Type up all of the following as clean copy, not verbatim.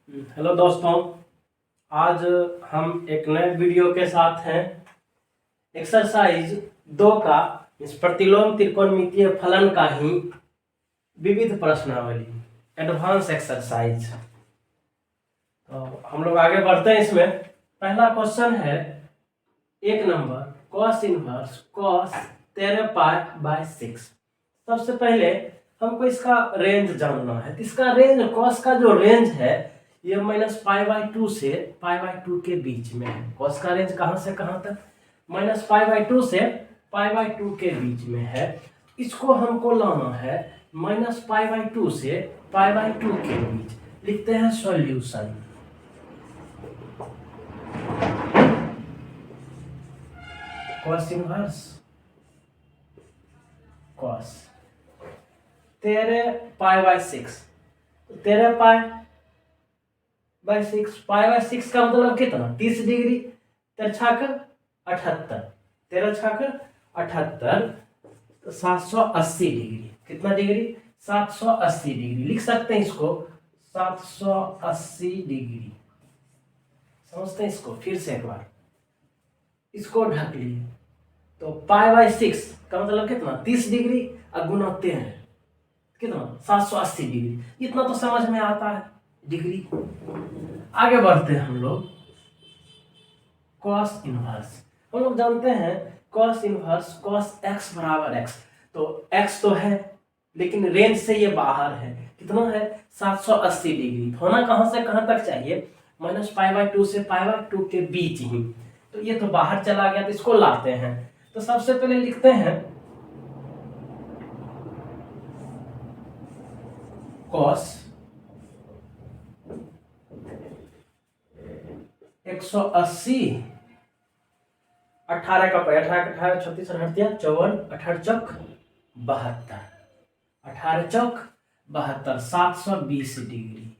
Hello दोस्तों, आज हम एक नए वीडियो के साथ हैं। एक्सरसाइज 2 का इस प्रतिलोम त्रिकोणमितीय फलन का ही विविध प्रश्नावली एडवांस एक्सरसाइज। तो हम लोग आगे बढ़ते हैं। इसमें पहला क्वेश्चन है 1 नंबर cos इनवर्स cos 13π/6। सबसे पहले हमको इसका रेंज जानना है। इसका रेंज cos का जो रेंज है ये -π/2 से π/2 के बीच में है। cos का रेंज कहां से कहां तक? -π/2 से π/2 के बीच में है। इसको हमको लाना है -π/2 से π/2 के बीच। लिखते हैं सॉल्यूशन। cos inverse cos 13π/6। 13π/6 π/6 का मतलब कितना? 30 डिग्री। 13 78, 13 78 तो 780 डिग्री। कितना डिग्री? 780 डिग्री। लिख सकते हैं इसको 780 डिग्री। समझते हैं इसको? फिर से एक बार इसको ढक लिए तो π/6 का मतलब कितना? 30 डिग्री और गुना 13 कितना? 780 डिग्री। इतना तो समझ में आता है डिग्री। आगे बढ़ते हैं हम लोग। cos इनवर्स हम लोग जानते हैं cos इनवर्स cos x बराबर x। तो x तो है लेकिन रेंज से ये बाहर है। कितना है? 780 डिग्री। होना कहां से कहां तक चाहिए? -π/2 से π/2 के बीच ही। तो ये तो बाहर चला गया, तो इसको लाते हैं। तो सबसे पहले लिखते हैं cos 180 18 का 18 36 38 54 18 चौक 72 18 चौक 72 720 डिग्री।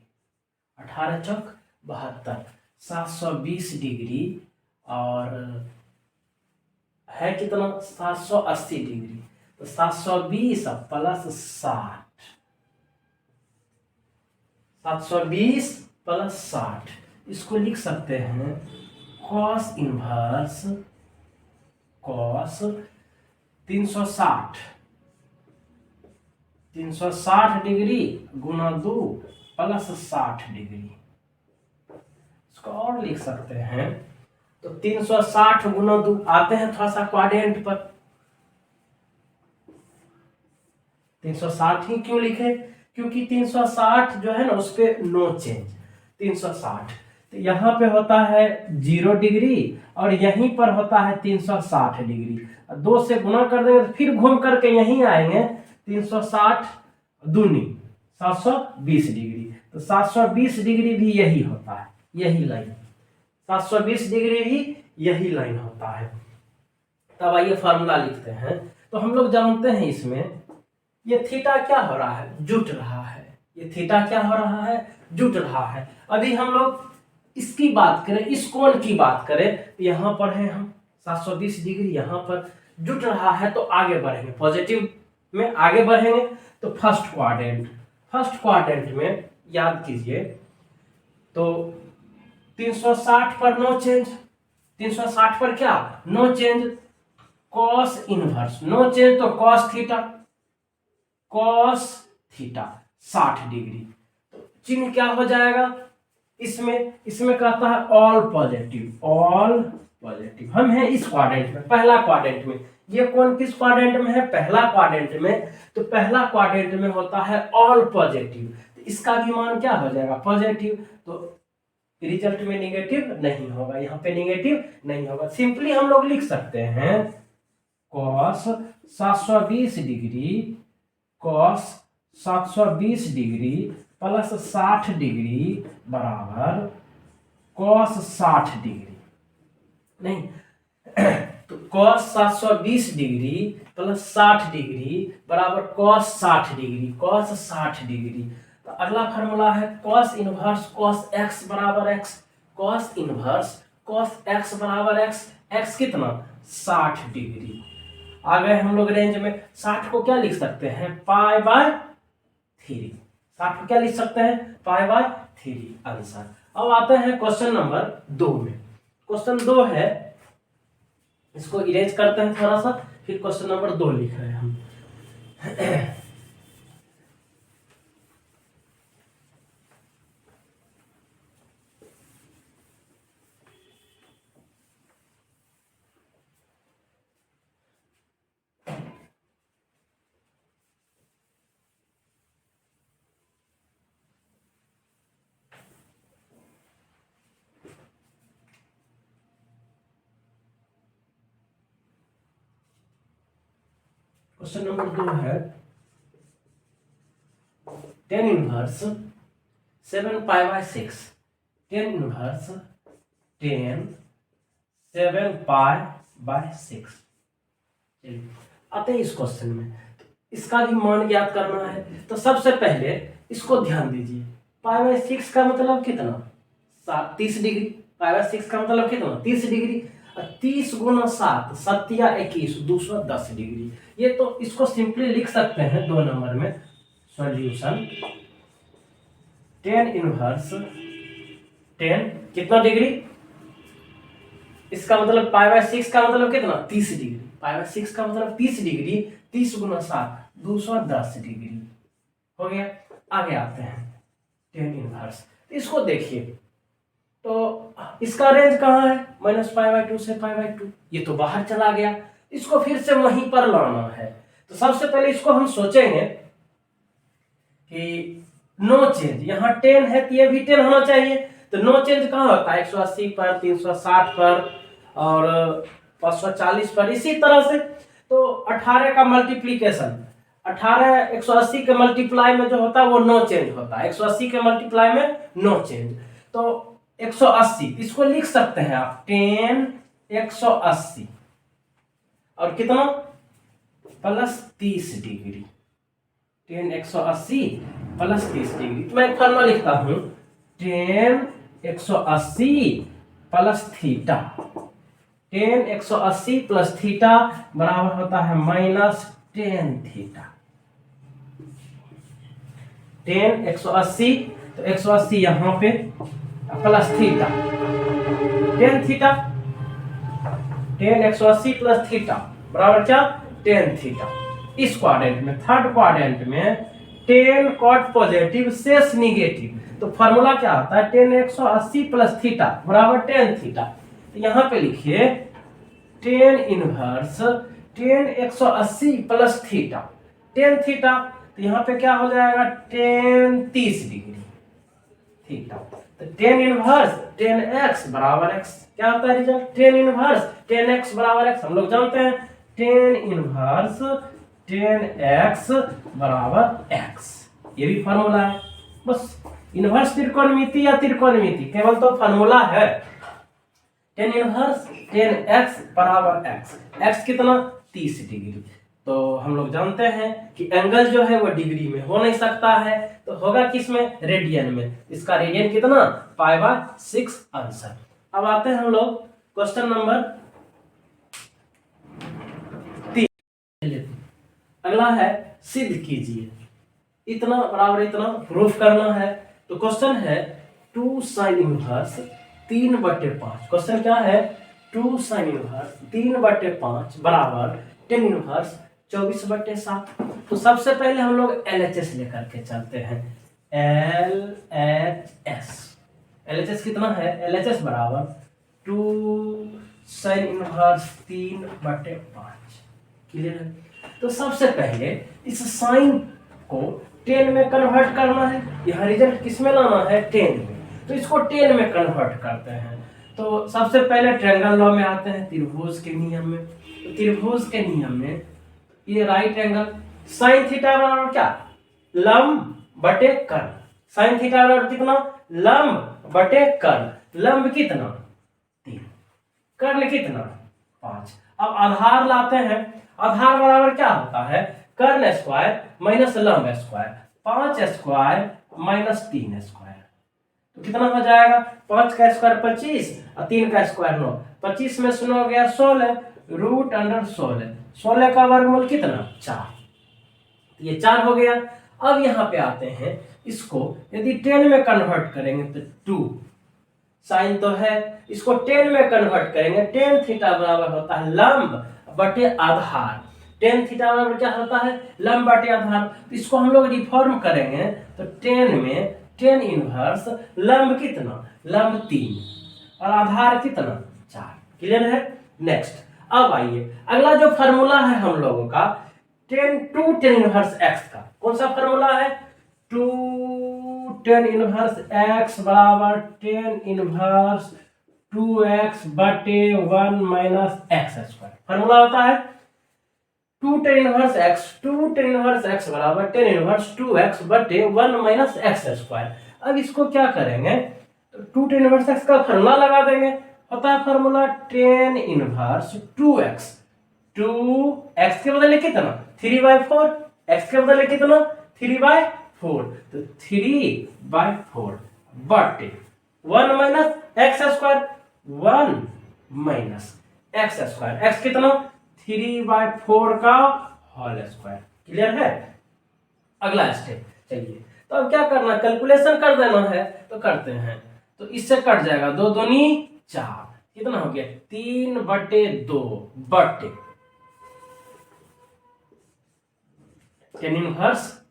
18 चौक 72 720 डिग्री और है कितना? 780 डिग्री। तो 720 प्लस 60 720 प्लस 60 इसको लिख सकते हैं cos इनवर्स cos 360 डिग्री गुना 2 प्लस 60 डिग्री। इसको और लिख सकते हैं तो 360 गुना 2 आते हैं थोड़ा सा क्वाड्रेंट पर। 360 ही क्यों लिखे? क्योंकि 360 जो है ना उस पे नो चेंज। 360 तो यहाँ पे होता है 0 डिग्री और यहीं पर होता है 360 डिग्री। 2 से गुना कर देंगे तो फिर घूम करके यहीं आएंगे 360 दूनी 720 डिग्री। तो 720 डिग्री भी यही होता है, यही लाइन। 720 डिग्री भी यही लाइन होता है। तब आइए फार्मूला लिखते हैं। तो हम लोग जानते हैं इसमें ये थीटा क्या हो रहा है? जुट रहा है। ये थीटा क्या हो रहा है? जुट रहा है। अभी हम लोग इसकी बात करें, इस कोण की बात करें तो यहाँ पर है हम 720 डिग्री। यहाँ पर जुट रहा है तो आगे बढ़ेंगे, पॉजिटिव में आगे बढ़ेंगे। तो फर्स्ट क्वाड्रेंट में याद कीजिए तो 360 पर नो चेंज। 360 पर क्या? No change. cos inverse no change तो cos थीटा 60 डिग्री। तो चिन्ह क्या हो जाएगा इसमें कहता है ऑल पॉजिटिव। हम हैं इस क्वाड्रेंट में, पहला क्वाड्रेंट में। ये कौन किस क्वाड्रेंट में है? पहला क्वाड्रेंट में। तो पहला क्वाड्रेंट में होता है ऑल पॉजिटिव। तो इसका भी मान क्या हो जाएगा? पॉजिटिव। तो रिजल्ट में नेगेटिव नहीं होगा, यहाँ पे नेगेटिव नहीं होगा। सिंपली हम लोग लिख सकते हैं cos 720 डिग्री प्लस 60 डिग्री बराबर cos 60 डिग्री। नहीं तो cos 720 डिग्री प्लस 60 डिग्री बराबर cos 60 डिग्री। तो अगला फार्मूला है cos इनवर्स cos x बराबर x। cos inverse cos x बराबर x। x कितना? 60 डिग्री। आ गए हम लोग रेंज में। 60 को क्या लिख सकते हैं? π/3। 60 को क्या लिख सकते हैं? π/3। 3 आंसर। अब आते हैं क्वेश्चन नंबर 2 में। क्वेश्चन 2 है, इसको इरेज करते हैं थोड़ा सा, फिर क्वेश्चन नंबर 2 लिख रहे हैं हम। क्वेश्चन नंबर 2 है 10 inverse 7 pi by 6, 10 inverse 10 7 pi by 6। चलिए आते हैं इस क्वेश्चन में। तो इसका भी मान ज्ञात करना है, तो सबसे पहले इसको ध्यान दीजिए। पाई बाय 6 का मतलब कितना, 30 डिग्री। पाई बाय 6 का मतलब कितना, 30 डिग्री। 30 गुना 7, 7 या 21, 210 डिग्री। ये तो इसको सिंपली लिख सकते हैं 2 नंबर में। सॉल्यूशन 10 इनवर्स 10 कितना डिग्री, इसका मतलब पाई बाय 6 का मतलब कितना, 30 डिग्री। पाई बाय 6 का मतलब 30 डिग्री, 30 गुना 7, 210 डिग्री हो गया। आगे आते हैं 10 इनवर्स। इसको देखिए, तो इसका रेंज कहाँ है, -π/2 से π/2। ये तो बाहर चला गया, इसको फिर से वहीं पर लाना है। तो सबसे पहले इसको हम सोचेंगे कि नो चेंज, यहाँ 10 है तो ये भी 10 होना चाहिए। तो नो चेंज कहाँ होता है, 180 पर, 360 पर और 540 पर, इसी तरह से। तो 18 का मल्टीप्लीकेशन, 18 180 के मल्टीप्लाई में जो होता है वो नो चेंज होता है, 180 के मल्टीप्लाई में नो चेंज। तो 180 इसको लिख सकते हैं आप 10 180 और कितना +30 डिग्री, 10 180 +30 डिग्री। तो मैं फॉर्मूला लिखता हूं 10 180 प्लस थीटा, 10 180 प्लस थीटा बराबर होता है -10 थीटा। 10 180, तो 180 यहाँ पे plus theta 10 theta, 10 180 plus theta बराबर क्या, 10 थीटा। इस क्वाड्रेंट में, थर्ड क्वाड्रेंट में 10 कॉट पॉजिटिव शेष निगेटिव, तो फॉर्मूला क्या होता है 10 180 प्लस थीटा बराबर 10 थीटा। तो यहाँ पे लिखिए 10 इनवर्स 10 180 प्लस थीटा 10 थीटा, तो यहाँ पे क्या हो जाएगा 10 30 डिग्री थीटा। तो 10 इनवर्स 10x बराबर x, क्या होता है रिजल्ट 10 इनवर्स 10x बराबर x, हम लोग जानते हैं 10 इनवर्स 10x बराबर x, ये भी फार्मूला है। बस इनवर्स त्रिकोणमिति या त्रिकोणमिति केवल तो फार्मूला है। 10 इनवर्स 10x बराबर x, x कितना 30 डिग्री। तो हम लोग जानते हैं कि एंगल जो है वो डिग्री में हो नहीं सकता है, तो होगा किस में, रेडियन में। इसका रेडियन कितना π/6 आंसर। अब आते हैं हम लोग क्वेश्चन नंबर 3। अगला है सिद्ध कीजिए, इतना बराबर इतना प्रूफ करना है। तो क्वेश्चन है 2 sin इनवर्स 3/5। क्वेश्चन क्या है 2 sin इनवर्स 3/5 बराबर 10 इनवर्स 24/7। तो सबसे पहले हम लोग LHS लेकर के चलते हैं। LHS कितना है, LHS बराबर 2 sin इनवर्स 3/5। क्लियर है। तो सबसे पहले इस साइन को 10 में कन्वर्ट करना है, यहाँ रिजल्ट किस में लाना है 10 में, तो इसको 10 में कन्वर्ट करते हैं। तो सबसे पहले ट्रायंगल लॉ में आते हैं, त्रिभुज के नियम में। तो त्रिभुज के नियम में ये राइट एंगल साइन थीटा बराबर क्या, लंब बटे कर्ण। साइन थीटा बराबर कितना, लंब बटे कर्ण। लंब कितना 3, कर्ण कितना 5। अब आधार लाते हैं, आधार बराबर क्या होता है, कर्ण स्क्वायर माइनस लंब स्क्वायर, 5 स्क्वायर माइनस 3 स्क्वायर। तो कितना हो जाएगा, 5 का स्क्वायर 25 और 3 का स्क्वायर 9, 25 में से 9 गया 16, √16, 16 का वर्गमूल कितना 4, ये 4 हो गया। अब यहाँ पे आते हैं, इसको यदि 10 में कन्वर्ट करेंगे तो 2 साइन तो है, इसको 10 में कन्वर्ट करेंगे, टेन थीटा बराबर होता है लंब बटे आधार। टेन थीटा बराबर क्या होता है, लंब बटे आधार। तो इसको हम लोग रिफॉर्म करेंगे तो 10 में टेन इनवर्स लंब कितना, लंब 3 और आधार कितना 4। क्लियर है। नेक्स्ट अब आइए अगला जो फार्मूला है हम लोगों का 10 टू टेन इनवर्स एक्स का, कौन सा फार्मूला है, 2 टेन इनवर्स एक्स बराबर 10 इनवर्स 2x बटे 1 माइनस एक्स स्क्वायर। फार्मूला होता है 2 टेन इनवर्स एक्स बराबर 10 इनवर्स 2x बटे 1 माइनस एक्स स्क्वायर। अब इसको क्या करेंगे, तो 2 टेन इनवर्स एक्स का फार्मूला लगा देंगे, होता है फार्मूला 10 इनवर्स 2x, 2x के बदले कितना 3/4, x के बदले कितना 3/4, तो 3/4 बटे 1 minus x square, 1 minus x square, x कितना 3/4 का होल स्क्वायर। क्लियर है। अगला स्टेप चलिए, तो अब क्या करना, कैलकुलेशन कर देना है, तो करते हैं। तो इससे कट जाएगा 2 दूनी 4, कितना हो गया 3/2 बटे 10 इनवर्स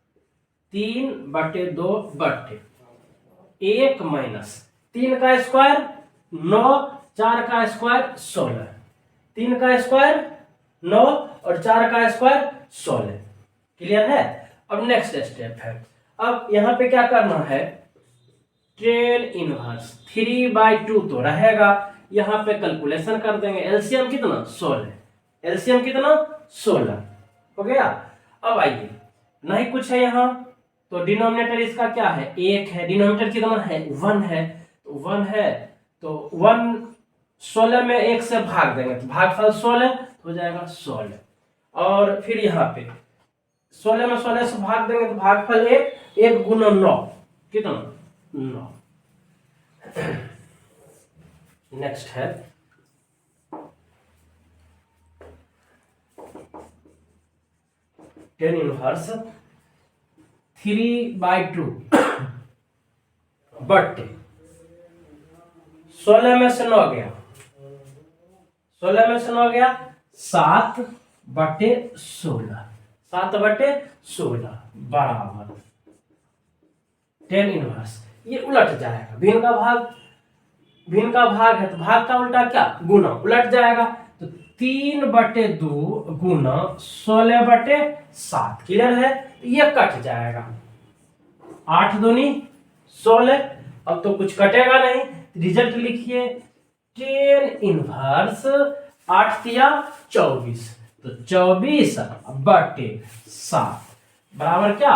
3/2 बटे 1 माइनस 3 का स्क्वायर 9, 4 का स्क्वायर 16, 3 का स्क्वायर 9 और 4 का स्क्वायर 16। क्लियर है। अब नेक्स्ट स्टेप है, अब यहां पे क्या करना है, 10 इनवर्स 3/2 तो रहेगा, यहां पे कैलकुलेशन कर देंगे, एलसीएम कितना 16, एलसीएम कितना 16 हो गया। अब आइए नहीं कुछ है यहाँ, तो डिनोमिनेटर इसका क्या है 1 है, डिनोमिनेटर कितना है 1 है, तो 1 है तो 1 16 में 1 से भाग देंगे तो भागफल 16 हो जाएगा 16, और फिर यहाँ पे 16 में 16 से भाग देंगे तो भागफल 1 गुना 9 कितना 9। नेक्स्ट है टेन इनवर्स 3/2 बटे 16 में से 9 गया, 16 में से 9 गया 7/16, 7/16 बराबर 10 इनवर्स, ये उलट जाएगा, भिन्न का भाग है तो भाग का उल्टा क्या गुना, उलट जाएगा, तो 3/2 गुना 16/7। क्लियर है। ये कट जाएगा, 8 दूनी 16, अब तो कुछ कटेगा नहीं, रिजल्ट लिखिए 10 इनवर्स 8 तिया 24, तो 24/7 बराबर क्या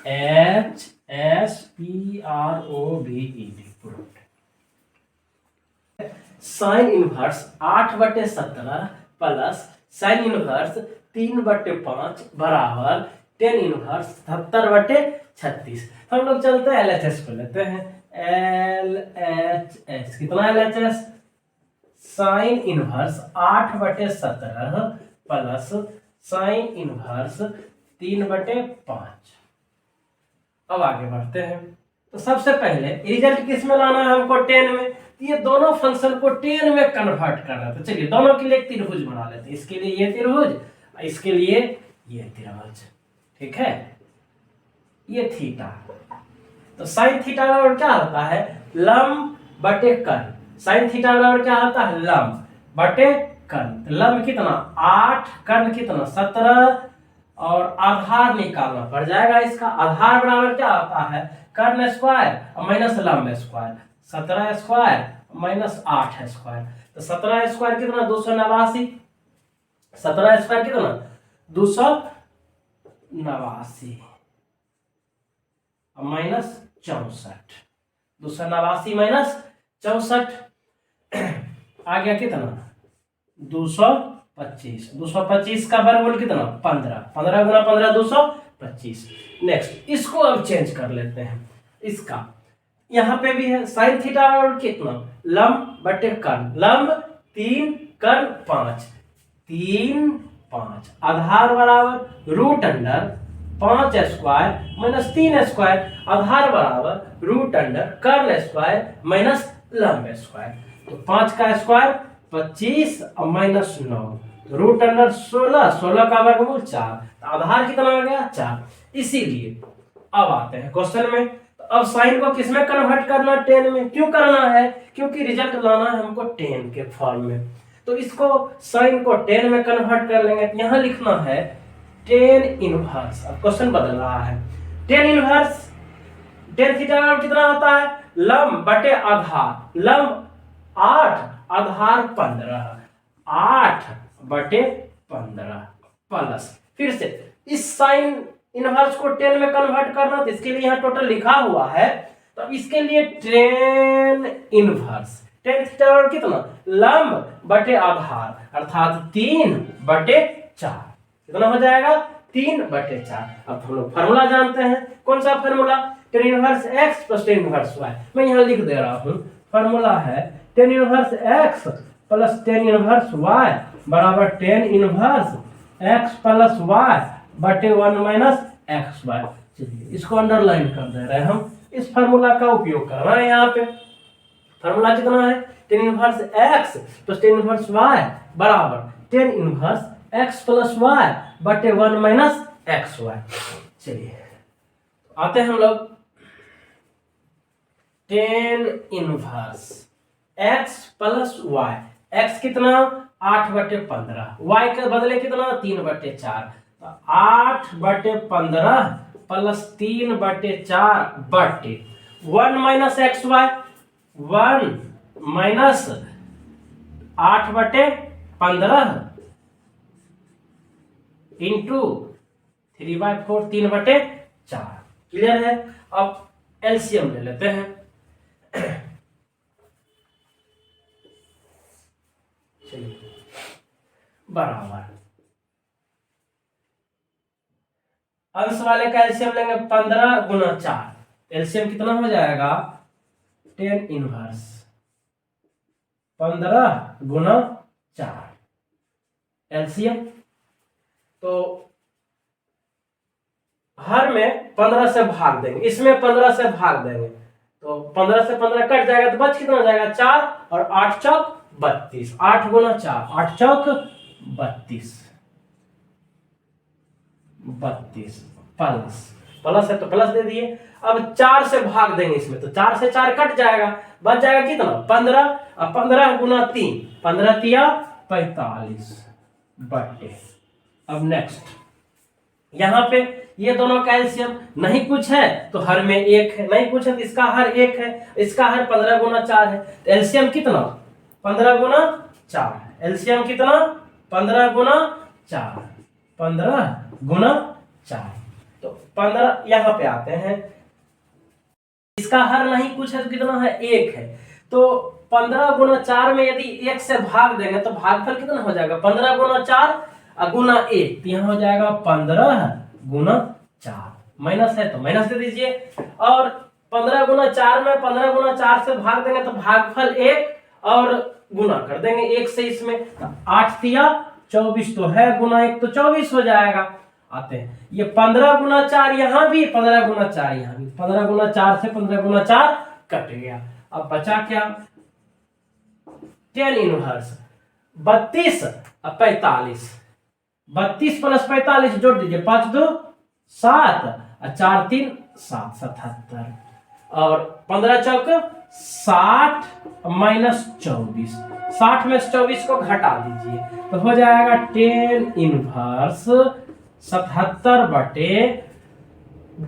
RHSPROVED। Sine inverse 8/17 plus sine inverse 3/5 बराबर 10 इनवर्स 77/36। हम लोग चलते हैं LHS को लेते हैं, LHS कितना LHS, sine inverse 8/17 plus sine inverse 3/5। अब आगे बढ़ते हैं, तो सबसे पहले रिजल्ट किस में लाना है हमको 10 में, ये दोनों फंक्शन को 10 में कन्वर्ट करना है। तो चलिए दोनों के लिए एक त्रिभुज बना लेते हैं, इसके लिए ये त्रिभुज, इसके लिए ये त्रिभुज, ठीक है, ये थीटा, तो साइन थीटा बराबर क्या होता है लंब बटे कर्ण, साइन थीटा बराबर क्या होता है लंब बटे कर्ण, लंब कितना 8, कर्ण कितना 17, और आधार निकालना पड़ जाएगा इसका, आधार बराबर क्या होता है कर्ण स्क्वायर माइनस लंब स्क्वायर, 17 स्क्वायर माइनस 8 स्क्वायर, तो 17 स्क्वायर कितना 289, 17 स्क्वायर कितना 289 माइनस 64, 289 माइनस 64 आ गया कितना 225, 225 का वर्गमूल कितना 15, 15 गुना 15 225। नेक्स्ट इसको अब चेंज कर लेते हैं, इसका यहाँ पे भी है साइन थीटा और कितना लंब बटे कर्ण, लंब 3 कर्ण 5, 3 5 आधार बराबर root under 5 square minus 3 square, आधार बराबर रूट अंडर कर्ल स्क्वायर माइनस लंब स्क्वायर। तो 5 का स्क्वायर 25 और माइनस 9, रूट अंडर 16, 16 का वर्गमूल 4, आधार कितना आ गया 4। इसीलिए अब आते हैं क्वेश्चन में। तो अब साइन को किस में कन्वर्ट करना, 10 में। क्यों करना है? क्योंकि रिजल्ट लाना है हमको 10 के फॉर्म में। तो इसको साइन को 10 में कन्वर्ट कर लेंगे। यहाँ लिखना है 10 इनवर्स। अब क्वेश्चन बदल रहा है। 10 इनवर्स, 10 थीटा कितना होता है? लंब बटे आधार, लंब 8, आधार 15, 8 बटे 15 प्लस, फिर से इस साइन इनवर्स को 10 में कन्वर्ट करना, तो इसके लिए यहाँ टोटल लिखा हुआ है। तो इसके लिए 10 इनवर्स, 10 थीटा कितना? लंब बटे आधार अर्थात 3 बटे 4। कितना हो जाएगा? 3 बटे 4। अब हम लोग फार्मूला जानते हैं। कौन सा formula? 10 inverse x plus 10 inverse y। मैं यहाँ लिख दे रहा हूँ। फार्मूला है 10 inverse x plus 10 inverse y बराबर 10 इनवर्स x प्लस y बटे 1 माइनस एक्स वाई। चलिए इसको अंडरलाइन कर दे रहे हैं हम। इस फार्मूला का उपयोग कर रहे हैं यहाँ पे। फार्मूला कितना है? 10 inverse x plus 10 inverse y बराबर 10 इनवर्स x प्लस y बटे 1 माइनस एक्स वाई। चलिए आते हैं हम लोग 10 inverse x plus y। x कितना? 8 बटे 15, y के बदले कितना? 3 बटे 4। 8 बटे 15 प्लस 3 बटे 4 बटे 1 माइनस एक्स वाई, 1 माइनस 8 बटे 15 इंटू 3/4, 3 बटे 4। क्लियर है? अब एलसीएम ले लेते हैं। चलिए बराबर अंश वाले का एलसीएम लेंगे 15 गुना 4। एलसीएम कितना हो जाएगा? 10 इनवर्स 15 गुना 4 एलसीएम। तो हर में 15 से भाग देंगे, इसमें 15 से भाग देंगे, तो 15 से 15 कट जाएगा, तो बच कितना जाएगा? 4 और 8 चौक 32। 8 गुना 4, 8 चौक 32, 32 प्लस, प्लस है तो प्लस दे दिए। अब 4 से भाग देंगे इसमें, तो 4 से 4 कट जाएगा, बच जाएगा कितना? 15। अब 15 गुना 3, 15 तिया 45 बटे। अब नेक्स्ट यहां पे ये दोनों का एलसीएम नहीं कुछ है तो हर में 1 है, नहीं कुछ है तो इसका हर 1 है, इसका हर 15 गुना 4 है। तो एलसीएम कितना? 15 गुना 4। एलसीएम कितना? 15 गुना 4, 15 गुना 4। तो 15 यहां पे आते हैं, इसका हर नहीं कुछ है तो कितना है? 1 है। तो 15 गुना 4 में यदि 1 से भाग देंगे तो भागफल कितना हो जाएगा? 15 गुना 4 गुना 1, तो यहाँ हो जाएगा 15 गुना 4। माइनस है तो माइनस दे दीजिए। और 15 गुना 4 में 15 गुना 4 से भाग देंगे तो भागफल 1 और गुना कर देंगे 1 से इसमें, 8 तिया 24 तो है, गुना 1 तो 24 हो जाएगा। आते हैं ये 15 गुना 4 यहाँ भी, 15 गुना 4 यहाँ भी, 15 गुना 4 से 15 गुना 4 कट गया। अब बचा क्या? 10 इनवर्स 32 और 45, 32 प्लस 45 जोड़ दीजिए, 5 2 7 और 4 3 7, 77 और 15 चौक 60 माइनस 24, 60 में से 24 को घटा दीजिए तो हो जाएगा 10 इनवर्स 77 बटे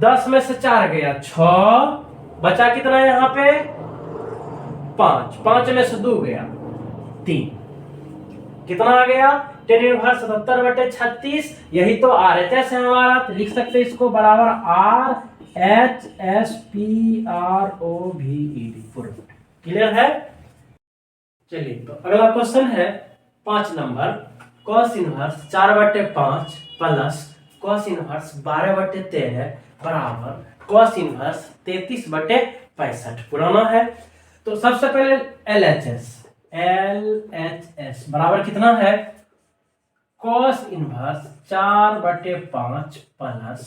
10 में से 4 गया 6, बचा कितना है यहाँ पे? 5, 5 में से 2 गया 3, कितना आ गया? 10 इनवर्स 77 बटे 36। यही तो RHS है हमारा, तो लिख सकते हैं इसको बराबर RHSPROVED प्रूव्ड। क्लियर है? चलिए तो अगला क्वेश्चन है 5 नंबर। cos इनवर्स 4 बटे 5 प्लस cos इनवर्स 12 बटे 13 बराबर cos इनवर्स 33 बटे 65 पुराना है। तो सबसे पहले LHS बराबर कितना है? cos इनवर्स 4 बटे 5 प्लस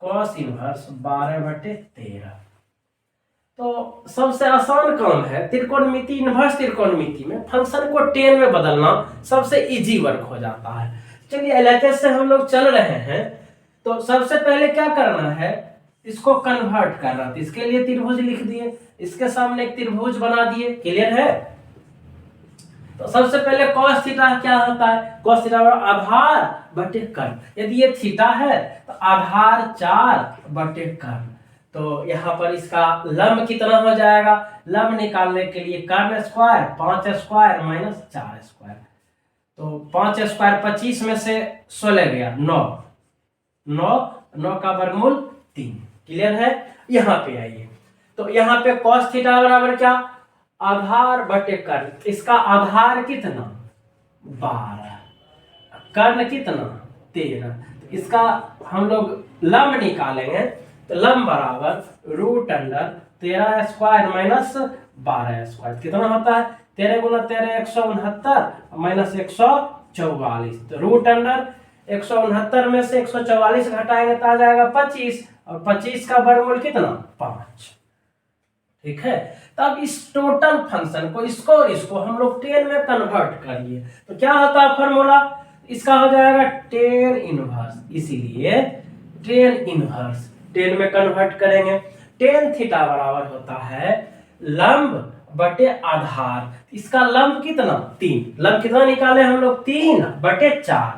कॉस इनवर्स 12/13। तो सबसे आसान काम है त्रिकोणमिति, इनवर्स त्रिकोणमिति में फंक्शन को टेन में बदलना सबसे इजी वर्क हो जाता है। चलिए एलएचएस से हम लोग चल रहे हैं, तो सबसे पहले क्या करना है, इसको कन्वर्ट करना। तो इसके लिए त्रिभुज लिख दिए, इसके सामने एक त्रिभुज बना दिए, क्लियर है। तो सबसे पहले cos थीटा क्या होता है, cos थीटा आधार बटे कर्ण। यदि ये थीटा है तो आधार 4/कर्ण। तो यहाँ पर इसका लंब कितना हो जाएगा, लंब निकालने के लिए कर्ण स्क्वायर 5 स्क्वायर माइनस 4 स्क्वायर। तो 5 स्क्वायर 25 में से 16 गया 9, 9 का वर्गमूल 3, क्लियर है। यहाँ पे आइए, तो यहाँ पे cos थीटा बराबर क्या, आधार बटे कर्ण। इसका आधार कितना 12, कर्ण कितना 13। इसका हम लोग लंब निकालेंगे, तो लंब बराबर √13 स्क्वायर माइनस 12 स्क्वायर कितना होता है, 13 गुना 13 169 माइनस 144। तो √169 में से 144 घटाएंगे तो आ जाएगा 25, और 25 का वर्गमूल कितना 5, ठीक है। तब इस टोटल फंक्शन को, इसको और इसको हम लोग टेन में कन्वर्ट करिए, तो क्या होता है फॉर्मूला, इसका हो जाएगा टेन इनवर्स। इसीलिए टेन इनवर्स टेन में कन्वर्ट करेंगे। टेन थीटा बराबर होता है लंब बटे आधार। इसका लंब कितना 3, लंब कितना निकाले हम लोग 3/4,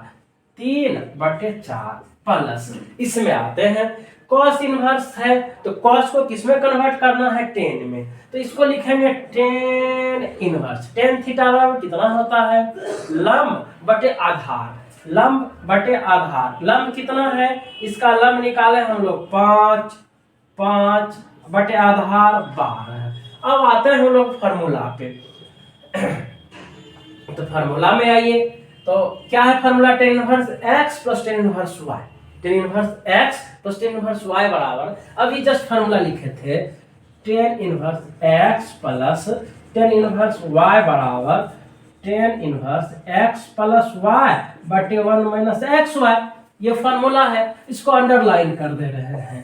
3/4 प्लस इसमें आते हैं cos इनवर्स है, तो cos को किसमें कन्वर्ट करना है, टेन में। तो इसको लिखेंगे टेन इनवर्स। टेन थीटा बराबर कितना होता है, लंब बटे आधार, लंब बटे आधार। लंब कितना है, इसका लंब निकाले हम लोग 5 बटे आधार 12। अब आते हैं हम लोग फार्मूला पे। तो फार्मूला में आइए, तो क्या है formula, tan inverse x plus tan inverse y। Tan inverse x plus tan inverse y बराबर, अभी जस्ट फार्मूला लिखे थे, tan inverse x plus tan inverse y बराबर tan inverse x plus y बटे 1 माइनस xy। ये formula है, इसको underline कर दे रहे हैं।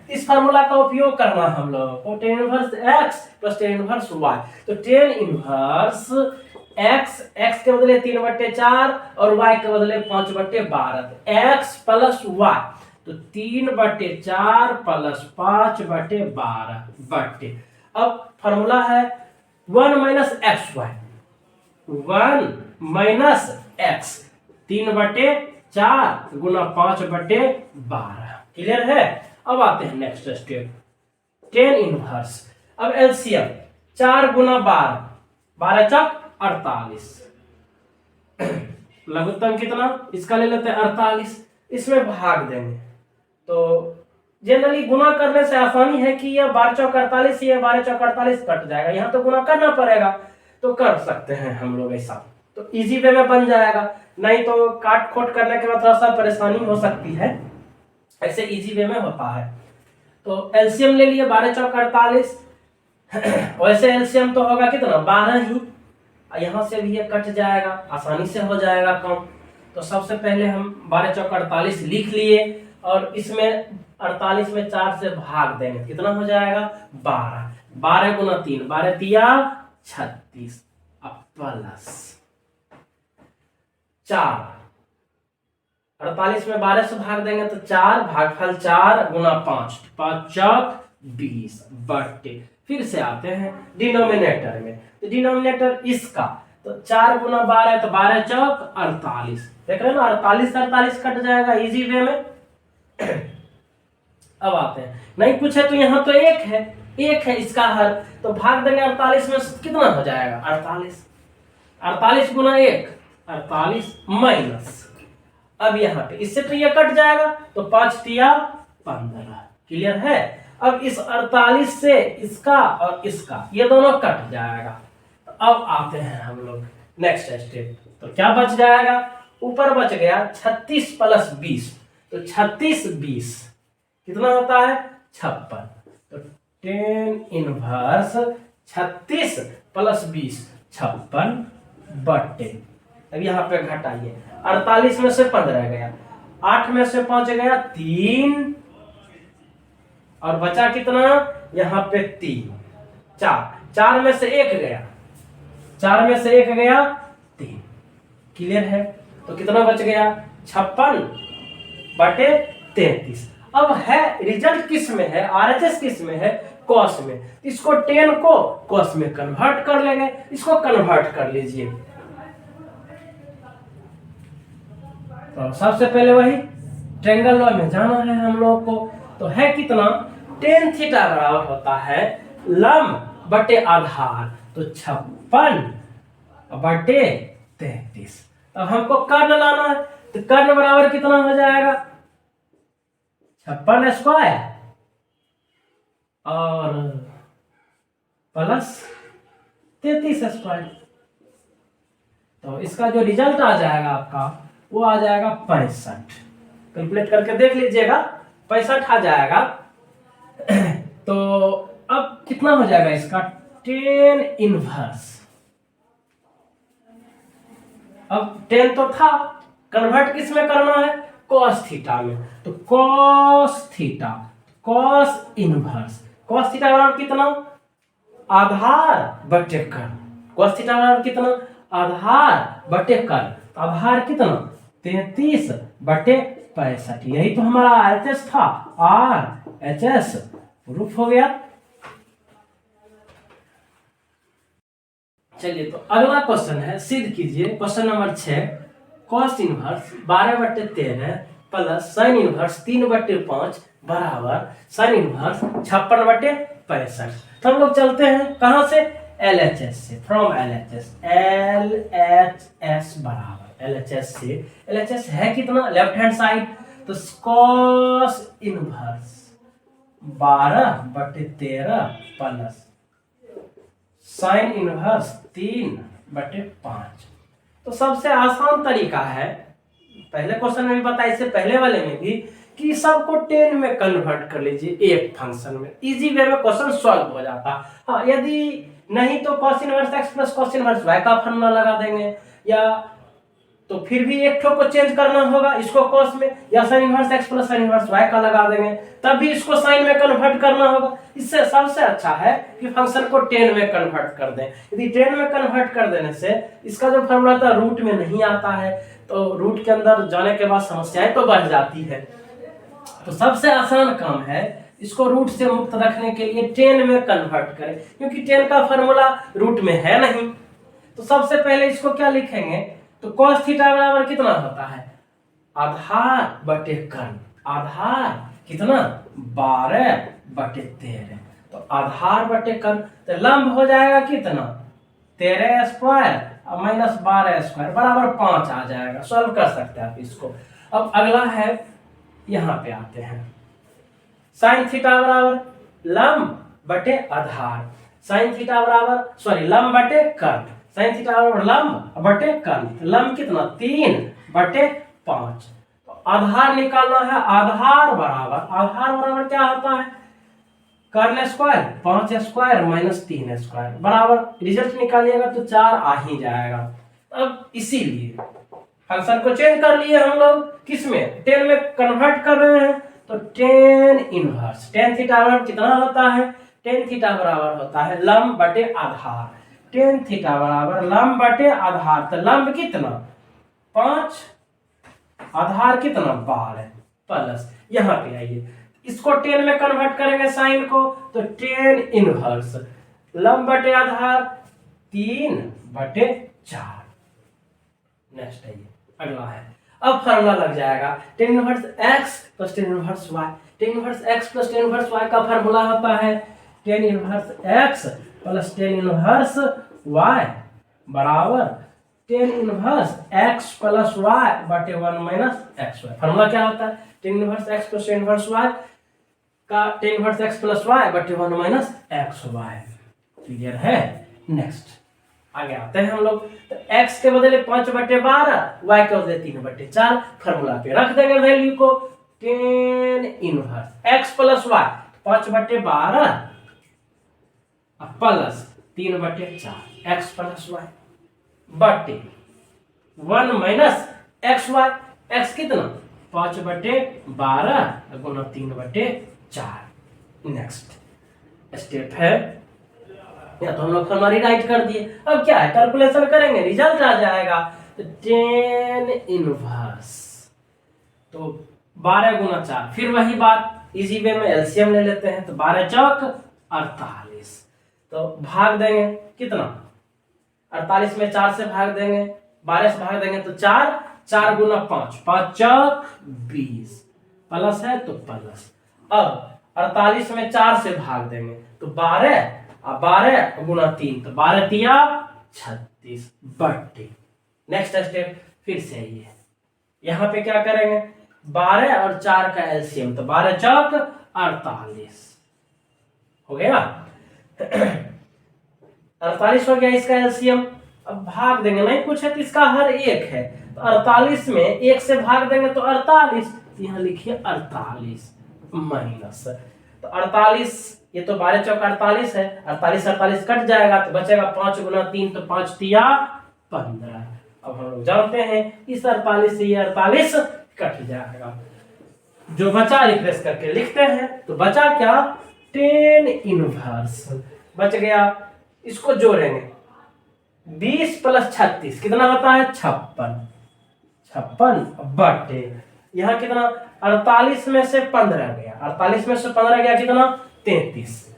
इस फार्मूला का उपयोग करना हम लोग को, tan inverse x plus tan inverse y। तो टेन इनवर्स x के बदले 3/4 और y के बदले 5/12, x प्लस y। तो 3/4 प्लस 5/12 बटे, अब फॉर्मूला है 1 माइनस xy, 1 माइनस x, 3/4 गुना 5/12, क्लियर है। अब आते हैं नेक्स्ट स्टेप, टेन इनवर्स। अब एलसीएम 4 गुना 12, 12 चौक 48, लघुत्तम कितना, इसका ले लेते हैं 48, इसमें भाग देंगे। तो जनरली गुना करने से आसानी है कि यह 12 चौक 48, ये 12 चौक 48 कट जाएगा, यहाँ तो गुना करना पड़ेगा, तो कर सकते हैं हम लोग ऐसा, तो इजी वे में बन जाएगा। नहीं तो काट खोट करने के बाद थोड़ा सा परेशानी हो सकती है, ऐसे इजी वे में होता है। तो एलसीएम ले लिए 12 चौक 48, वैसे एलसीएम तो होगा कितना 12 ही, यहाँ से भी ये कट जाएगा, आसानी से हो जाएगा काम। तो सबसे पहले हम 12 चौक 48 लिख लिए, और इसमें 48 में 4 से भाग देंगे, कितना हो जाएगा 12, 12 गुना 3, 12 तिया 36, अब प्लस 4, 48 में 12 से भाग देंगे तो 4, भागफल 4 गुना 5, 5 चौक 20 बटे, फिर से आते हैं डिनोमिनेटर में। तो डिनोमिनेटर इसका, तो 4 गुना 12 तो 12 चौक 48, देख रहे हैं ना, 48 कट जाएगा इजी वे में। अब आते हैं, नहीं पूछे तो यहाँ तो एक है इसका हर, तो भाग देंगे 48 में, कितना हो जाएगा 48, 48 गुना 1 48 माइनस, अब यहाँ पे इससे तो ये कट जाएगा, तो 5 तिया 15, क्लियर है। अब इस 48 से इसका और इसका ये दोनों कट जाएगा। तो अब आते हैं हम लोग नेक्स्ट स्टेप, तो क्या बच जाएगा, ऊपर बच गया 36 प्लस 20, तो 36 20 कितना होता है 56। तो टेन इनवर्स 36 प्लस 20 56 बटे, अब यहाँ पे घटाइए, 48 में से 15 गया, 8 में से 5 गया 3 और बचा कितना यहाँ पे 3, 4 में से 1 गया, 4 में से 1 गया 3। क्लियर है? तो कितना बच गया 56/33। अब है रिजल्ट किस में है, आरएचएस किस में है, कॉस में। इसको 10 को कॉस में कन्वर्ट कर लेंगे, इसको कन्वर्ट कर लीजिए। तो सबसे पहले वही ट्रायंगल लॉ में जाना है हम लोग को। तो है कितना, tan थीटा बराबर होता है लंब बटे आधार, तो 56/33। अब हमको कर्ण लाना है, तो कर्ण बराबर कितना हो जाएगा 56 स्क्वायर और प्लस 33 स्क्वायर। तो इसका जो रिजल्ट आ जाएगा आपका वो आ जाएगा 65। कैलकुलेट करके देख लीजिएगा, 65 आ जाएगा। तो अब कितना हो जाएगा इसका tan इनवर्स। अब tan तो था, कन्वर्ट किस में करना है, cos थीटा में। तो cos theta, cos inverse, cos theta बराबर कितना, आधार बटे कर्ण। cos थीटा बराबर कितना, आधार बटे कर्ण। तो आधार कितना 33/65। यही तो हमारा आरएचएस था, आरएचएस प्रूफ हो गया। चलिए तो अगला क्वेश्चन है, सिद्ध कीजिए। Question number 6, cos inverse 12/13 plus sin inverse 3/5 बराबर sin इनवर्स 56/65। तो हम लोग चलते हैं कहां से, LHS से, फ्रॉम LHS। LHS बराबर LHS से, LHS है कितना लेफ्ट हैंड साइड, तो cos inverse 12/13 plus sin inverse 3/5। तो सबसे आसान तरीका है, पहले क्वेश्चन में भी बताया, इससे पहले वाले में भी, कि सबको 10 में कन्वर्ट कर लीजिए एक फंक्शन में, इजी वे में क्वेश्चन सॉल्व हो जाता। हाँ, यदि नहीं तो cos inverse x plus cos inverse y का फॉर्मूला लगा देंगे, या तो फिर भी एक ठो को चेंज करना होगा इसको cos में, या sin inverse x plus sin inverse y का लगा देंगे, तब भी इसको sin में कन्वर्ट करना होगा। इससे सबसे अच्छा है कि फंक्शन को 10 में कन्वर्ट कर दें। यदि 10 में कन्वर्ट कर देने से इसका जो फॉर्मूला था रूट में नहीं आता है, तो रूट के अंदर जाने के बाद समस्याएं तो बढ़ जाती है। तो सबसे आसान काम है इसको रूट से मुक्त रखने के लिए 10 में कन्वर्ट करें, क्योंकि 10 का फॉर्मूला रूट में है नहीं। तो सबसे पहले इसको क्या लिखेंगे, तो cos थीटा बराबर कितना होता है, आधार बटे कर्ण। आधार कितना 12/13, तो आधार बटे कर्ण। तो लंब हो जाएगा कितना 13 स्क्वायर और माइनस 12 स्क्वायर बराबर 5 आ जाएगा। सॉल्व कर सकते हैं आप इसको। अब अगला है, यहां पे आते हैं, साइन थीटा बराबर लंब बटे आधार, साइन थीटा बराबर सॉरी लंब बटे कर्ण, साइन थीटा बराबर लंब बटे कर्ण। लंब कितना 3/5। तो आधार निकालना है, आधार बराबर क्या होता है, कर्ण स्क्वायर 5 स्क्वायर माइनस 3 स्क्वायर बराबर, रिजल्ट निकालिएगा तो 4 आ ही जाएगा। अब इसीलिए फंक्शन को चेंज कर लिए हम लोग, किस में 10 में कन्वर्ट कर रहे हैं। तो tan इनवर्स, tan थीटा बराबर कितना होता है, tan थीटा बराबर होता है लंब बटे आधार, tan थीटा बराबर लंब बटे आधार। तो लंब कितना 5, आधार कितना 12 प्लस, यहाँ पे आइए इसको 10 में कन्वर्ट करेंगे साइन को, तो tan इनवर्स लंब बटे आधार 3/4। नेक्स्ट आइए अगला है, अब फार्मूला लग जाएगा tan inverse x plus tan inverse y। tan inverse x plus tan inverse y का फार्मूला होता है tan inverse x plus tan inverse y बराबर tan inverse x plus y बटे 1 माइनस एक्स वाई। फार्मूला क्या होता है, tan inverse x plus tan inverse y का tan inverse x plus y बटे 1 माइनस एक्स वाई। क्लियर है? Next आगे आते हैं हम लोग। तो x के बदले 5/12, y के बदले 3/4, फार्मूला पे रख देंगे वैल्यू को। tan inverse x plus y 5/12 plus 3/4 x plus y बटे 1 माइनस एक्स वाई। x कितना 5/12 गुना 3/4। नेक्स्ट स्टेप है, या तो हम लोग हमारी राइट कर दिए, अब क्या है कैलकुलेशन करेंगे, रिजल्ट आ जाएगा। तो 10 इनवर्स, तो 12 गुना 4, फिर वही बात इजी वे में एलसीएम ले लेते हैं। तो 12 चौक 48, तो भाग देंगे कितना, 48 में 4 से भाग देंगे, 12 से भाग देंगे तो 4, 4 गुना 5, 5 चौक 20, प्लस है तो प्लस। अब 48 में 4 से भाग देंगे तो 12, और 12 गुना 3 तो 12 तिया 36 बट्टे। नेक्स्ट स्टेप फिर से ही है, यहाँ पे क्या करेंगे, 12 और 4 का एलसीएम, तो 12 चौक 48 हो गया। 48 हो गया इसका एलसीएम। अब भाग देंगे, नहीं पूछे तो इसका हर एक है, तो 48 में 1 से भाग देंगे तो 48, यहाँ लिखिए 48 माइनस, तो 48, ये तो 12 चौक 48 है, 48 48 कट जाएगा तो बचेगा 5 गुना 3 तो 5 तिया 15। अब हम लोग जानते हैं इस 48 से ये 48 कट जाएगा, जो बचा रिप्लेस करके लिखते हैं। तो बचा क्या, 10 इनवर्स बच गया। इसको जोड़ेंगे, 20 प्लस 36 कितना होता है, 56 बटे, यहाँ कितना, 48 में से 15 गया, 48 में से 15 गया कितना, 33।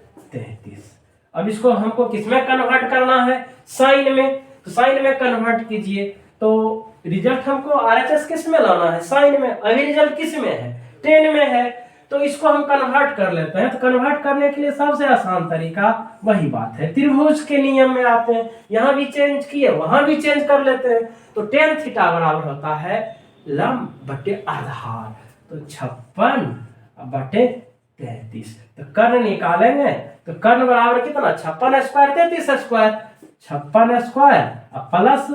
अब इसको हमको किसमें कन्वर्ट करना है, साइन में, तो साइन में कन्वर्ट कीजिए। तो रिजल्ट हमको आरएचएस किस में लाना है, साइन में। अभी रिजल्ट किस में है, 10 में है, तो इसको हम कन्वर्ट कर लेते हैं। तो कन्वर्ट करने के लिए सबसे आसान तरीका वही बात है, त्रिभुज के नियम में आते हैं, यहाँ भी चेंज किए वहां भी चेंज कर लेते हैं। तो tan थीटा बराबर होता है लंब बटे आधार, तो 56/33। तो कर्ण निकालेंगे, तो कर्ण बराबर कितना, 56 square 33 square, 56 square plus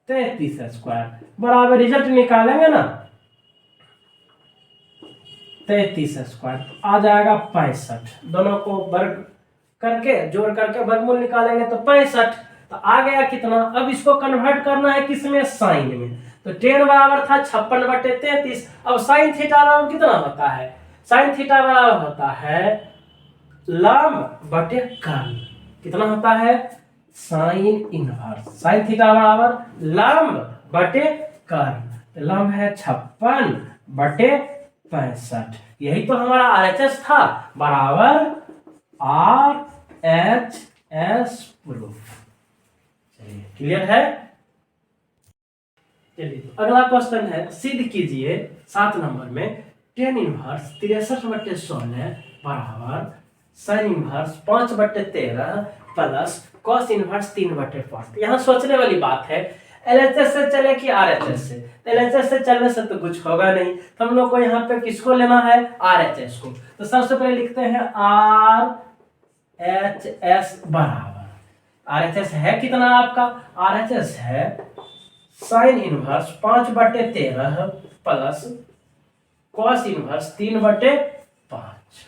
33 square बराबर, रिजल्ट निकालेंगे ना 33 स्क्वायर, तो आ जाएगा 65। दोनों को वर्ग करके जोड़ करके वर्गमूल निकालेंगे तो 65, तो आ गया कितना। अब इसको कन्वर्ट करना है किसमें, साइन में। तो tan बराबर था 56/33, अब साइन थीटा बराबर कितना होता है, साइन थीटा बराबर होता है लंब बटे कर्ण, कितना होता है, साइन इनवर्स, साइन थीटा बराबर लंब बटे कर्ण, तो लंब है 56/65। यही तो हमारा आरएचएस था, बराबर आरएचएस प्रूफ। चलिए क्लियर है। चलिए अगला क्वेश्चन है, सिद्ध कीजिए 7 नंबर में tan इनवर्स 63/16 बराबर sin inverse 5/13 plus cos inverse 3/5। यहाँ सोचने वाली बात है, एलएचएस से चले कि आरएचएस से। एलएचएस से चलने से तो कुछ होगा नहीं, तो हम लोग को यहाँ पे किसको लेना है, आरएचएस को। तो सबसे पहले लिखते हैं आरएचएस बराबर, आरएचएस है कितना आपका, आरएचएस है sine inverse 5/13 plus cos inverse 3/5।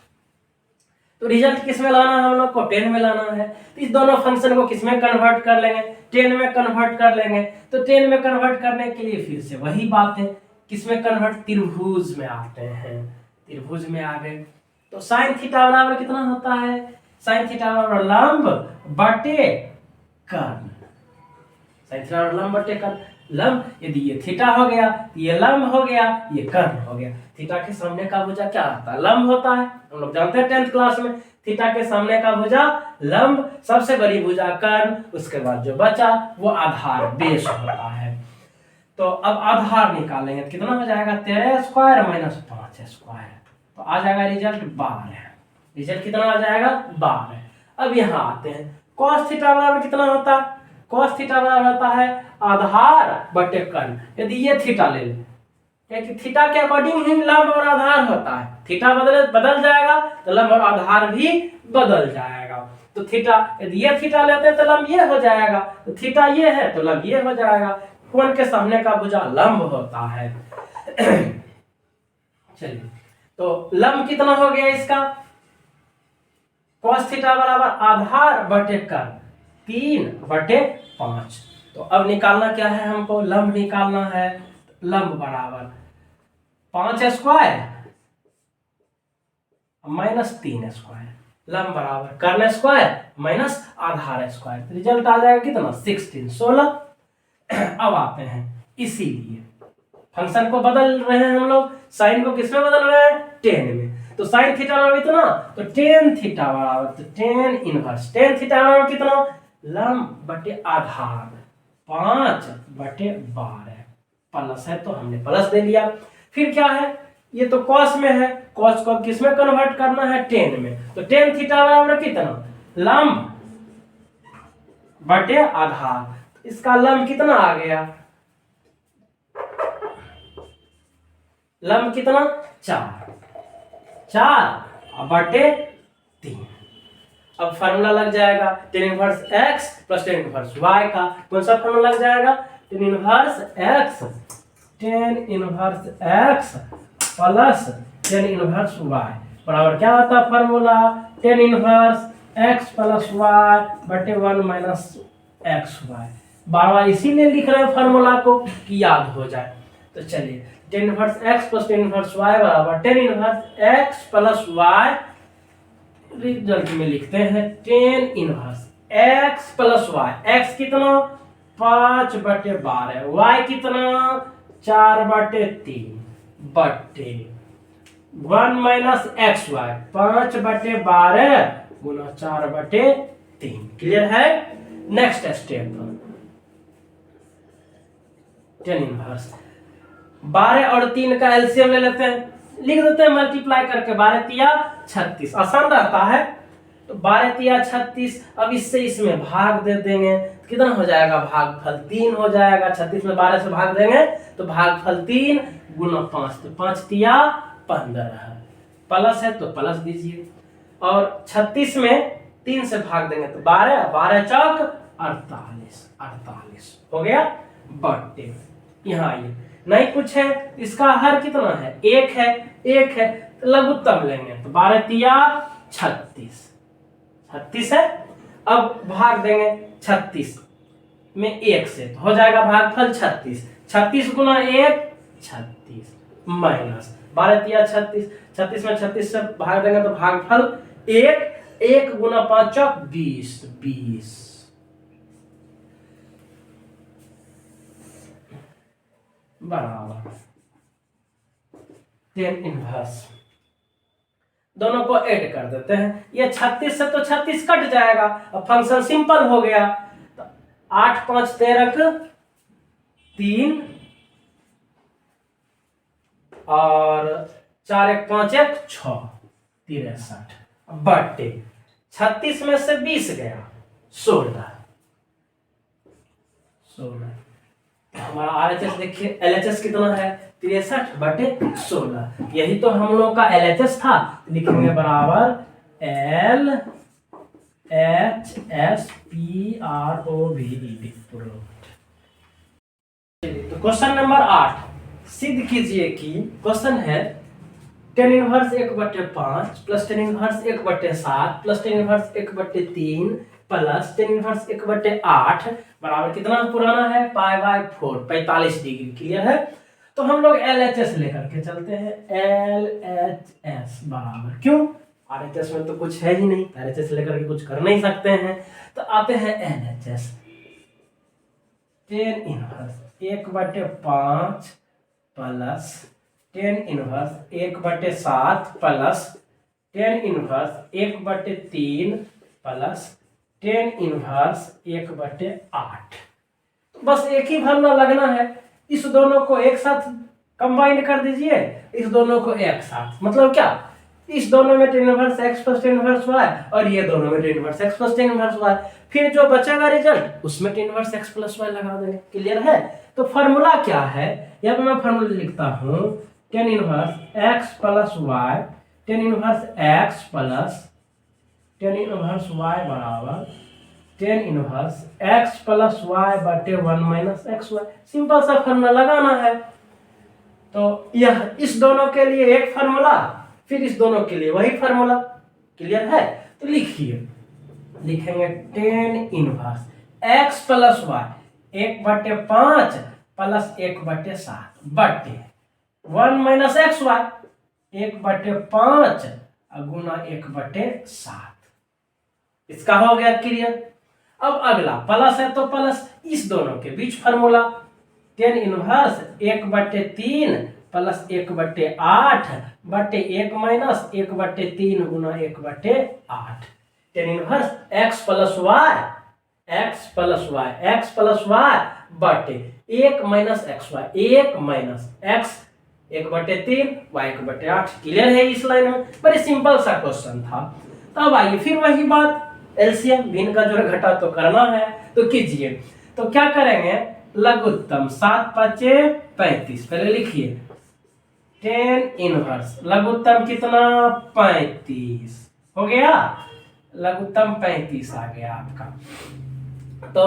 तो रिजल्ट किस में लाना है हम लोग को, 10 में लाना है। तो इस दोनों फंक्शन को किस में कन्वर्ट कर लेंगे, 10 में कन्वर्ट कर लेंगे। तो 10 में कन्वर्ट करने के लिए फिर से वही बात है, किस में कन्वर्ट, त्रिभुज में आते हैं, त्रिभुज में आ गए। तो साइन थीटा बराबर कितना होता है, साइन थीटा बराबर लंब बटे कर्ण, साइन थीटा बराबर लंब बटे कर्ण। लंब यदि ये थीटा हो गया, ये लंब हो गया, ये कर्ण हो गया। थीटा के सामने का भुजा क्या होता है, लंब होता है, हम लोग जानते हैं 10th क्लास में। थीटा के सामने का भुजा लंब, सबसे बड़ी भुजा कर्ण, उसके बाद जो बचा वो आधार बेस होता है। तो अब आधार निकालेंगे, कितना हो जाएगा, 13 स्क्वायर माइनस 5 स्क्वायर, तो आ जाएगा रिजल्ट 12। रिजल्ट कितना आ जाएगा, 12। अब यहाँ आते हैं, cos थीटा बराबर कितना होता है, cos थीटा बराबर होता है आधार बटे कर्ण। यदि ये थीटा ले लें, क्योंकि थीटा के अकॉर्डिंग ही लंब और आधार होता है, थीटा बदल जाएगा तो लंब और आधार भी बदल जाएगा। तो थीटा, यदि ये थीटा लेते हैं तो लंब ये हो जाएगा, तो थीटा ये है तो लंब ये हो जाएगा। कोण के सामने का भुजा लंब होता है। चलिए, तो लंब कितना हो गया इसका, cos थीटा बराबर आधार बटे कर्ण 3/5। तो अब निकालना क्या है हमको, लंब निकालना है। लंब बराबर 5 स्क्वायर माइनस 3 स्क्वायर, लंब बराबर कर्ण स्क्वायर माइनस आधार स्क्वायर, रिजल्ट आ जाएगा कितना 16 16। अब आते हैं, इसीलिए फंक्शन को बदल रहे हैं हम लोग, साइन को किसमें बदल रहे हैं, टेन में। तो साइन थीटा बराबर कितना, तो टेन थीटा बराबर, तो टेन इनवर्स टेन थीटा बराबर कितना, लंब बटे आधार 5/12, प्लस है तो हमने प्लस दे लिया। फिर क्या है, ये तो कॉस में है, कॉस को किस में कन्वर्ट करना है, टेन में। तो टेन थीटा बराबर कितना, लंब बटे आधार, इसका लंब कितना आ गया, लंब कितना 4 बटे 3। अब फार्मूला लग जाएगा tan inverse x plus tan inverse y का, कौन सा फार्मूला लग जाएगा, tan inverse x plus tan inverse y बराबर क्या आता है formula, tan inverse x plus y बटे 1 माइनस एक्स वाई। बार बार इसीलिए लिख रहे हैं फार्मूला को कि याद हो जाए। तो चलिए tan inverse x plus tan inverse y बराबर tan inverse x plus y, result में लिखते हैं tan inverse x plus y, x कितना 5/12, y कितना 4/3 बटे 1 माइनस एक्स वाई, 5/12 गुना 4/3। क्लियर है। नेक्स्ट स्टेप, टेन इनवर्स 12 और 3 का एलसीएम ले लेते हैं, लिख देते हैं मल्टीप्लाई करके, 12 तिया 36, आसान रहता है। तो 12 तिया 36, अब इससे इसमें भाग दे देंगे, कितना हो जाएगा, भागफल 3 हो जाएगा। 36 में 12 से भाग देंगे तो भागफल 3 गुना 5, तो 5 तिया 15, प्लस है तो प्लस दीजिए। और 36 में 3 से भाग देंगे तो 12, 12 चौक 48 हो गया बट्टे। यहाँ आइए, नहीं कुछ है, इसका हर कितना है, एक है तो लघुत्तम लेंगे, तो 12 तिया 36 है। अब भाग देंगे 36 में 1 से, तो हो जाएगा भागफल 36 गुना 1 36 माइनस 12 तिया 36 में 36 से भाग देंगे तो भागफल 1 गुना 5 चौक 20 बराबर टेन इनवर्स। दोनों को ऐड कर देते हैं, ये 36 से तो 36 कट जाएगा, अब फंक्शन सिंपल हो गया। तो 8 5 13 3 और 4 1 5 1 6 63 बट्टे 36 में से 20 गया 16। हमारा आरएचएस देखिए, एलएचएस कितना है 63/16, यही तो हम लोग का एलएचएस था। लिखेंगे बराबर LHSPROVE। तो क्वेश्चन नंबर 8 सिद्ध कीजिए कि क्वेश्चन है tan inverse 1/5 plus tan inverse 1/7 plus tan inverse 1/3 plus tan inverse 1/8 बराबर कितना पुराना है, π/4 45 डिग्री। क्लियर है। तो हम लोग LHS लेकर के चलते हैं, LHS बराबर, क्यों RHS में तो कुछ है ही नहीं, RHS लेकर के कुछ कर नहीं सकते हैं। तो आते हैं LHS, tan inverse 1/5 plus tan inverse 1/7 plus tan inverse 1/3 plus tan inverse 1/8। तो बस एक ही फार्मूला लगना है, इस दोनों को एक साथ कंबाइन कर दीजिए, इस दोनों को एक साथ, मतलब क्या, इस दोनों में tan inverse x plus tan inverse y और ये दोनों में tan inverse x plus tan inverse y, फिर जो बचेगा रिजल्ट उसमें tan inverse x plus y लगा देंगे। क्लियर है। तो फार्मूला क्या है, यहाँ पे मैं फार्मूला लिखता हूँ, tan inverse x plus y, tan inverse x plus tan inverse y बराबर tan inverse x plus y बटे 1 माइनस एक्स वाई। सिंपल सा फार्मूला लगाना है। तो यह इस दोनों के लिए एक फार्मूला, फिर इस दोनों के लिए वही फार्मूला। क्लियर है। तो लिखिए, लिखेंगे tan inverse x plus y 1/5 plus 1/7 बटे 1 माइनस एक्स वाई, 1/5 गुना 1/7। इसका हो गया क्लियर। अब अगला प्लस है तो प्लस, इस दोनों के बीच फार्मूला tan इनवर्स 1/3 प्लस 1/8 बटे 1 माइनस 1/3 गुना 1/8। tan inverse x plus y बटे 1 minus x y, 1 minus x 1/3 y 1/8। Clear है इस लाइन में? बड़ी सिंपल सा क्वेश्चन था। तब आइए फिर वही बात, एलसीएम भिन्न का जोड़ घटा तो करना है, तो कीजिए। तो क्या करेंगे, लघुत्तम 7 5 35, पहले लिखिए tan इनवर्स लघुत्तम कितना 35 हो गया, लघुत्तम 35 आ गया आपका। तो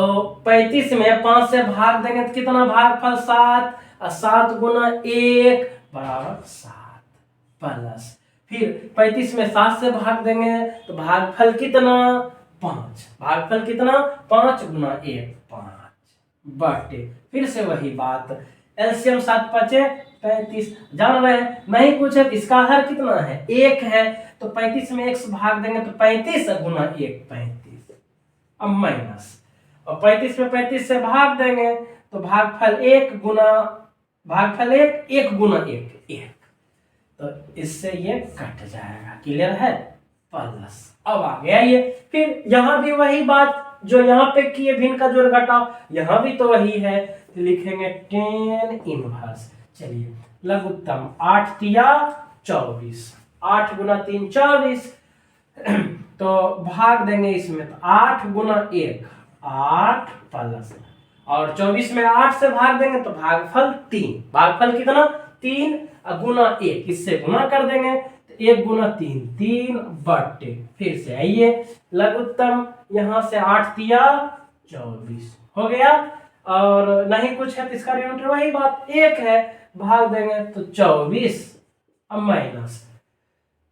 35 में 5 से भाग देंगे तो कितना भागफल 7, और 7 गुना 1 बराबर 7 प्लस, फिर 35 में 7 से भाग देंगे तो भागफल कितना 5, भागफल कितना 5 गुना 1 5 बटे, फिर से वही बात, एलसीएम 7 5 35 जान रहे हैं, नहीं कुछ है, इसका हर कितना है 1 है, तो 35 में 1 से भाग देंगे तो 35 गुना 1 35, अब माइनस, और 35 में 35 से भाग देंगे तो भागफल 1 गुना भागफल 1 गुना 1, तो इससे ये कट जाएगा। क्लियर है? प्लस, अब आ गया ये, फिर यहां भी वही बात जो यहाँ पे किए भिन्न का जोड़ घटाओ, यहां भी तो वही है, तो लिखेंगे tan इनवर्स, चलिए लघुत्तम 8 तिया 24, 8 गुना 3 24, तो भाग देंगे इसमें तो 8 गुना 1 8 प्लस, और 24 में 8 से भाग देंगे तो भागफल 3, भागफल कितना 3 गुना 1, इससे गुना कर देंगे तो 1 गुना 3 3 बटे, फिर से आइए लघुत्तम यहां से 8 तिया 24 हो गया, और नहीं कुछ है तो इसका यूनिट वही बात 1 है, भाग देंगे तो 24, अब माइनस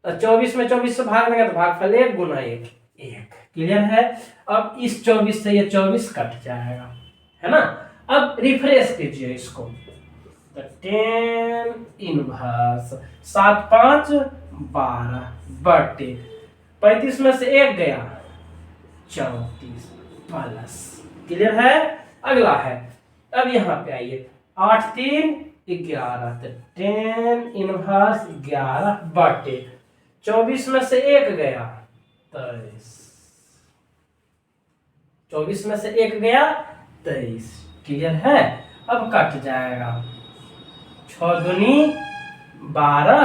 24 में 24 से भाग देंगे तो भागफल 1 गुना 1 1। क्लियर है? अब इस 24 से ये 24 कट जाएगा, है ना। अब रिफ्रेश कीजिए इसको, तो tan इनवर्स 7 5 12 बटे 35 में से 1 गया 34 प्लस। क्लियर है? अगला है, अब यहाँ पे आइए 8 3 11, तो tan इनवर्स 11 बटे 24 में से 1 गया 23, 24 में से 1 गया 23। क्लियर है? अब कट जाएगा, 6 दूनी 12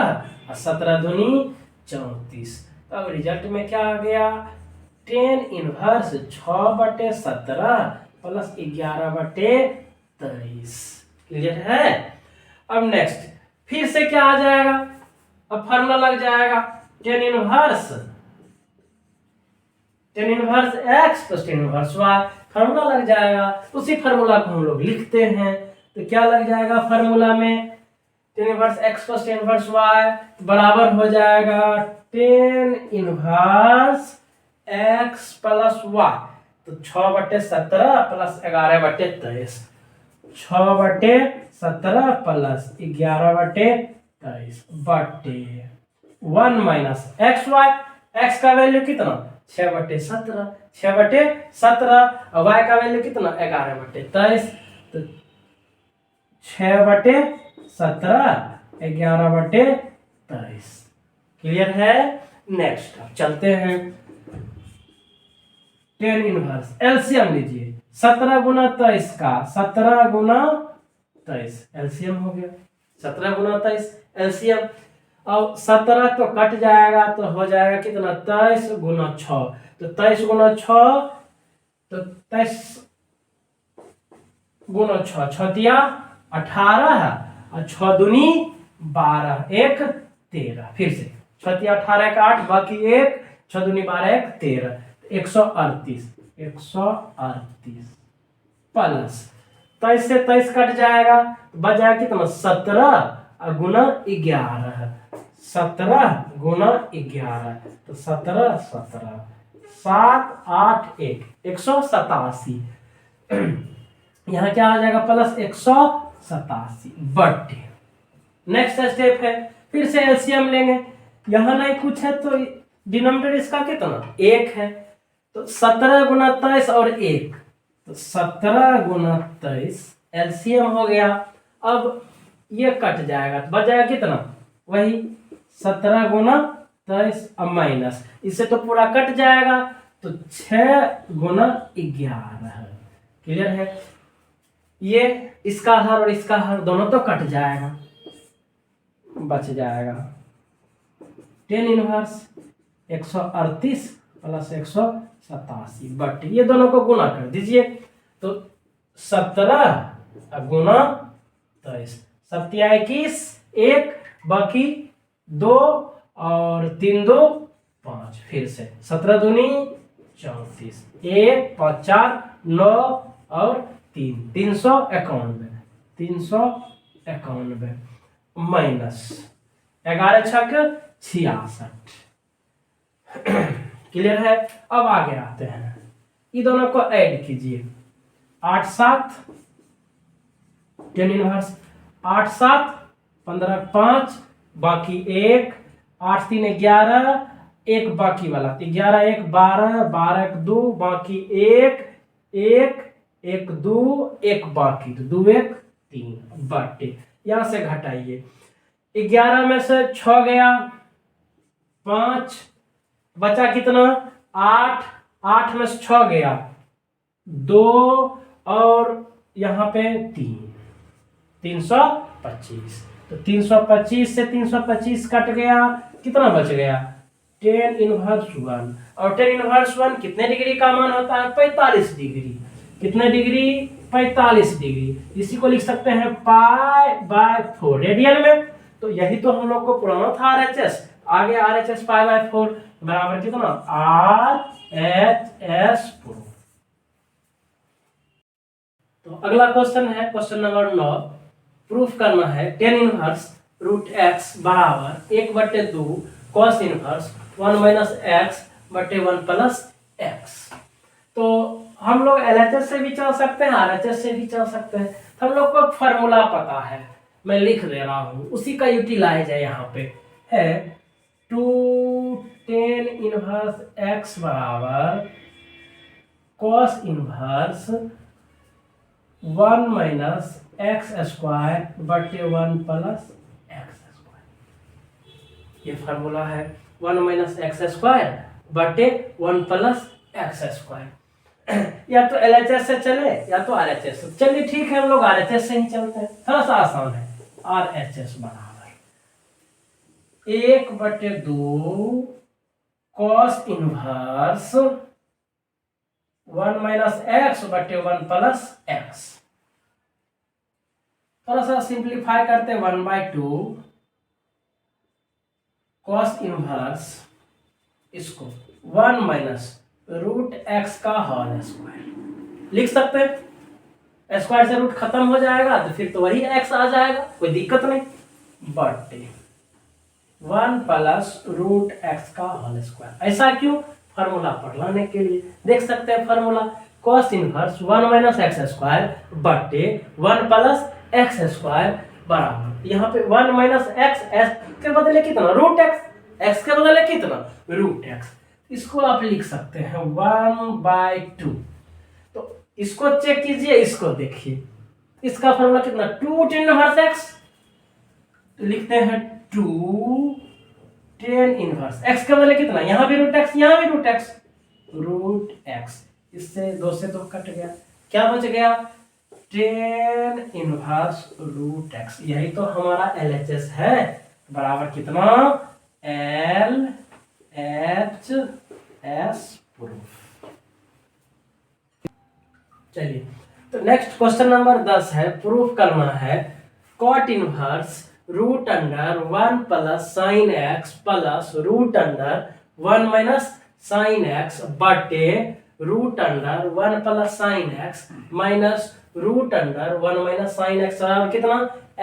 और 17 दूनी 34, अब रिजल्ट में क्या आ गया, tan इनवर्स 6/17 प्लस 11/23। क्लियर है? अब नेक्स्ट फिर से क्या आ जाएगा, अब फार्मूला लग जाएगा tan inverse x plus tan inverse y, formula लग जाएगा, उसी फार्मूला को हम लोग लिखते हैं, तो क्या लग जाएगा फार्मूला में, tan inverse x plus tan inverse y बराबर हो जाएगा tan inverse x plus y, तो 6/17 प्लस 11/23, 6/17 प्लस 11/23 बटे 1 माइनस एक्स वाई, एक्स का वैल्यू कितना 6/17, 6/17, और y का वैल्यू कितना 11/23, तो 6/17 11/23। क्लियर है? नेक्स्ट चलते हैं, tan इनवर्स एलसीएम लीजिए, 17 गुना 23 का 17 गुना 23 एलसीएम हो गया, 17 गुना 23 एलसीएम, अब 17 तो कट जाएगा तो हो जाएगा कितना 23 गुना 6, तो 23 गुना 6, तो 23 गुना 6 6 तिया 18 और 6 दूनी 12 1 13, फिर से 6 तिया 18 का 8 बाकी 1, 6 दूनी 12 1 13, 138 प्लस 23 से 23 कट जाएगा तो बच जाएगा कितना 17 गुना 11, 17 गुना 11, तो 17 17 7 8 1 187, यहाँ क्या आ जाएगा प्लस 187 बटे नेक्स्ट स्टेप है, फिर से एलसीएम लेंगे। यहाँ नहीं कुछ है तो डिनोमिनेटर इसका कितना 1 है, तो 17 गुना 23 और 1, तो 17 गुना 23 एलसीएम हो गया। अब ये कट जाएगा तो बच जाएगा कितना, वही 17 गुना 23 अब माइनस, इससे तो पूरा कट जाएगा, तो 6 गुना 11। क्लियर है, ये इसका हर और इसका हर दोनों तो कट जाएगा, बच जाएगा 10 इनवर्स 138 प्लस 187 बट ये दोनों को गुना कर दीजिए, तो 17 गुना 23, 21 1 बाकी 2 और 3 2 5, फिर से 17 दूनी 34, 1 5 4 9 और 3 391 माइनस 11 छक 66। क्लियर है, अब आगे आते हैं, ये दोनों को ऐड कीजिए, 8 7 10 इनवर्स 8 7 15 5 बाकी 1 8 3 11 1 बाकी वाला 11 1 12 12 1 2 बाकी 1 1 1 2 1 बाकी तो 2 1 3 बटे, यहां से घटाइए, 11 में से 6 गया 5 बचा कितना 8 8 में से 6 गया 2 और यहाँ पे 325, तो 325 से 325 कट गया, कितना बच गया 10 इनवर्स 1, और 10 इनवर्स 1 कितने डिग्री का मान होता है 45 डिग्री, कितने डिग्री 45 डिग्री, इसी को लिख सकते हैं π/4 रेडियन में, तो यही तो हम लोग को पुराना था RHS, आगे RHS π/4 बराबर कितना RHS प्रूफ। तो अगला क्वेश्चन है क्वेश्चन नंबर 9, प्रूफ करना है 10 इनवर्स रूट x बराबर 1/2 cos इनवर्स 1 माइनस x बटे 1 प्लस x। तो हम लोग LHS से भी चल सकते हैं, RHS से भी चल सकते हैं, तो हम लोग को फॉर्मूला पता है, मैं लिख दे रहा हूं, उसी का यूटिलाइज है, यहाँ पे है 2 10 इनवर्स x बराबर cos inverse 1 minus x square बटे 1 प्लस एक्स स्क्वायर, ये फार्मूला है 1 माइनस एक्स स्क्वायर बटे 1 प्लस एक्स स्क्वायर। या तो LHS से चले या तो RHS से, चलिए ठीक है हम लोग RHS से ही चलते हैं, थोड़ा सा आसान है। RHS बराबर 1/2 cos इनवर्स 1 माइनस एक्स बटे 1 प्लस एक्स, थोड़ा सा सिंप्लीफाई करते हैं 1/2 cos इनवर्स, इसको 1 माइनस रूट एक्स का होल स्क्वायर लिख सकते हैं, स्क्वायर से रूट खत्म हो जाएगा तो फिर तो वही एक्स आ जाएगा, कोई दिक्कत नहीं, बटे 1 प्लस रूट एक्स का होल स्क्वायर। ऐसा क्यों, फार्मूला पढ़ने के लिए देख सकते हैं, formula cos inverse 1 minus x square बटे 1 प्लस एक्स स्क्वायर बराबर, यहाँ पे 1 माइनस एक्स, एक्स के बदले कितना रूट एक्स, एक्स के बदले कितना रूट एक्स, इसको आप लिख सकते हैं 1/2। तो इसको चेक कीजिए, इसको देखिए, इसका फार्मूला कितना 2 10 इनवर्स एक्स, तो लिखते हैं 2 10 इनवर्स एक्स के बदले कितना, यहाँ भी रूट एक्स यहाँ भी रूट एक्स, इससे 2 से 2 कट गया, क्या बच गया 10 इनवर्स रूट एक्स, यही तो हमारा LHS है, बराबर कितना LHS प्रूफ। चलिए तो नेक्स्ट क्वेश्चन नंबर 10 है, प्रूफ करना है cot inverse root under 1 plus sine x plus root under 1 minus sine x बटे root under 1 plus sine x minus root under 1 minus sine x बराबर कितना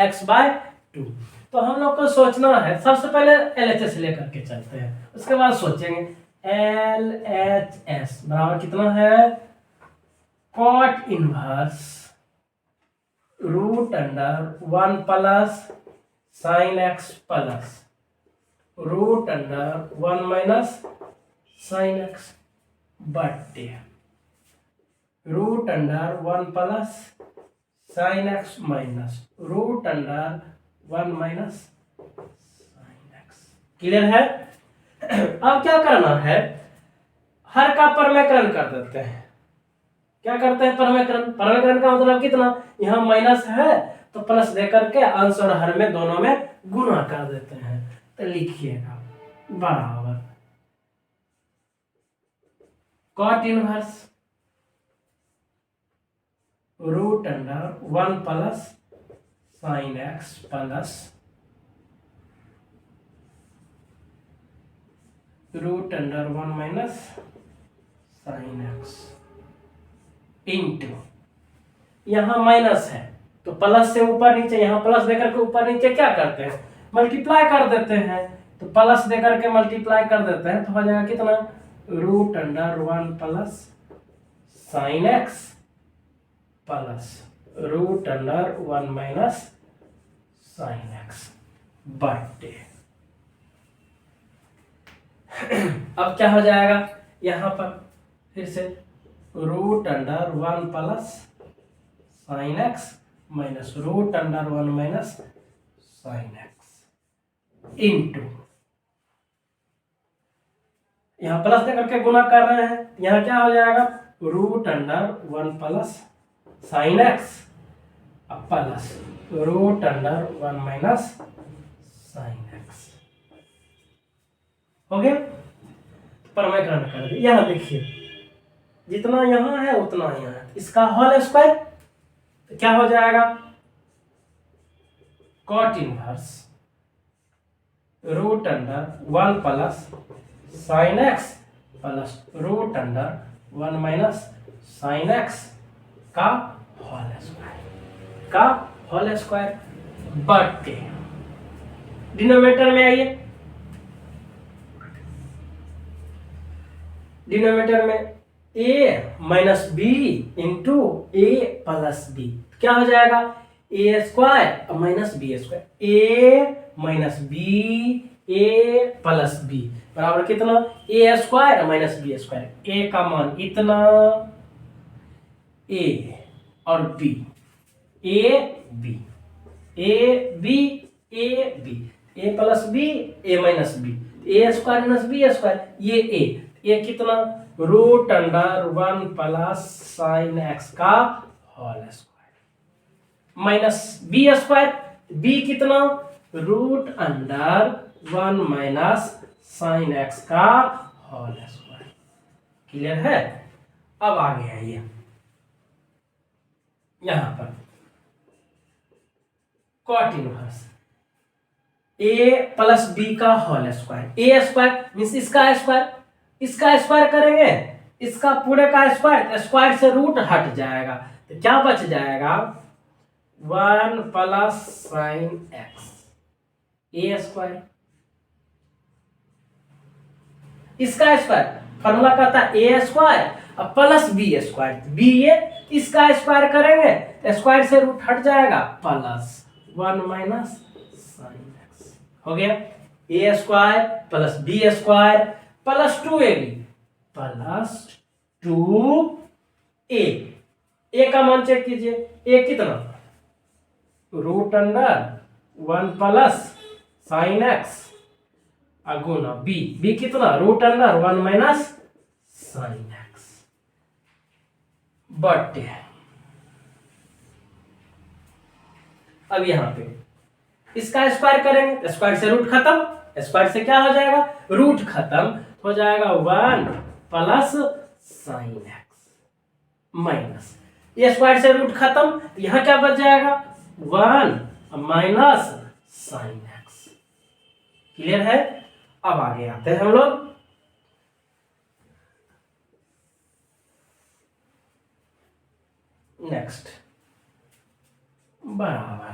x/2। तो हम लोग को सोचना है, सबसे पहले LHS लेकर के चलते हैं, उसके बाद सोचेंगे LHS बराबर कितना है cot inverse root under 1 plus sine x plus root under 1 minus sine x बटे root under 1 plus sine x minus root under 1 minus sine x. Clear है? अब क्या करना है, हर का परमेकरण कर देते हैं। क्या करते हैं? परमेकरण। परमेकरण का मतलब कितना, यहां माइनस है तो प्लस देकर के अंश और हर में दोनों में गुणा कर देते हैं। तो लिखिएगा बराबर cot inverse root under 1 plus sine x plus root under 1 minus sine x into, यहां माइनस है तो प्लस से ऊपर नीचे, यहां प्लस देकर के ऊपर नीचे क्या करते हैं, मल्टीप्लाई कर देते हैं। तो प्लस देकर के मल्टीप्लाई कर देते हैं तो हो जाएगा कितना, root under 1 plus sine x plus root under 1 minus sine x बटे अब क्या हो जाएगा, यहां पर फिर से root under 1 plus sine x minus root under 1 minus sine x into, यहां प्लस देकर के गुना कर रहे हैं, यहां क्या हो जाएगा, root under 1 plus sine x plus root under 1 minus sine x. हो गया? परमेकरण कर दिया। यहां देखिए जितना यहां है उतना यहां है, इसका होल स्क्वायर तो क्या हो जाएगा, cot inverse root under 1 plus sine x plus root under 1 minus sine x का होल स्क्वायर बटे डिनोमिनेटर में आइए, डिनोमिनेटर में a minus b into a plus b, क्या हो जाएगा, a square minus B square, a minus B a plus b बराबर कितना, a square minus B square. A का मान इतना, ए और b, a b a b a b, a plus B A minus B, A square minus B square, ये A कितना, root under 1 plus sine x का whole square minus B square, B कितना, root under 1 minus sine x का whole square. Clear है? अब आगे आइए, यहां पर cot inverse A plus B का whole square, A square means इसका स्क्वायर, इसका स्क्वायर करेंगे, इसका पूरे का स्क्वायर, स्क्वायर से रूट हट जाएगा तो क्या बच जाएगा, 1 plus sine x A square, इसका स्क्वायर फॉर्मूला कहता है A square plus B square, B A, इसका स्क्वायर करेंगे स्क्वायर से रूट हट जाएगा प्लस 1 माइनस साइन एक्स। हो गया, A square plus B square plus 2ab प्लस 2a, ए का मान चेक कीजिए, ए कितना, root under 1 plus sine x गुना बी कितना, root under 1 minus sine x बटे, अब यहां पे इसका स्क्वायर करेंगे, स्क्वायर से रूट खत्म, स्क्वायर से क्या हो जाएगा, रूट खत्म हो जाएगा 1 प्लस साइन एक्स माइनस, ये स्क्वायर से रूट खत्म, यहां क्या बच जाएगा, 1 माइनस साइन एक्स। क्लियर है? अब आगे आते हैं हम लोग, नेक्स्ट बराबर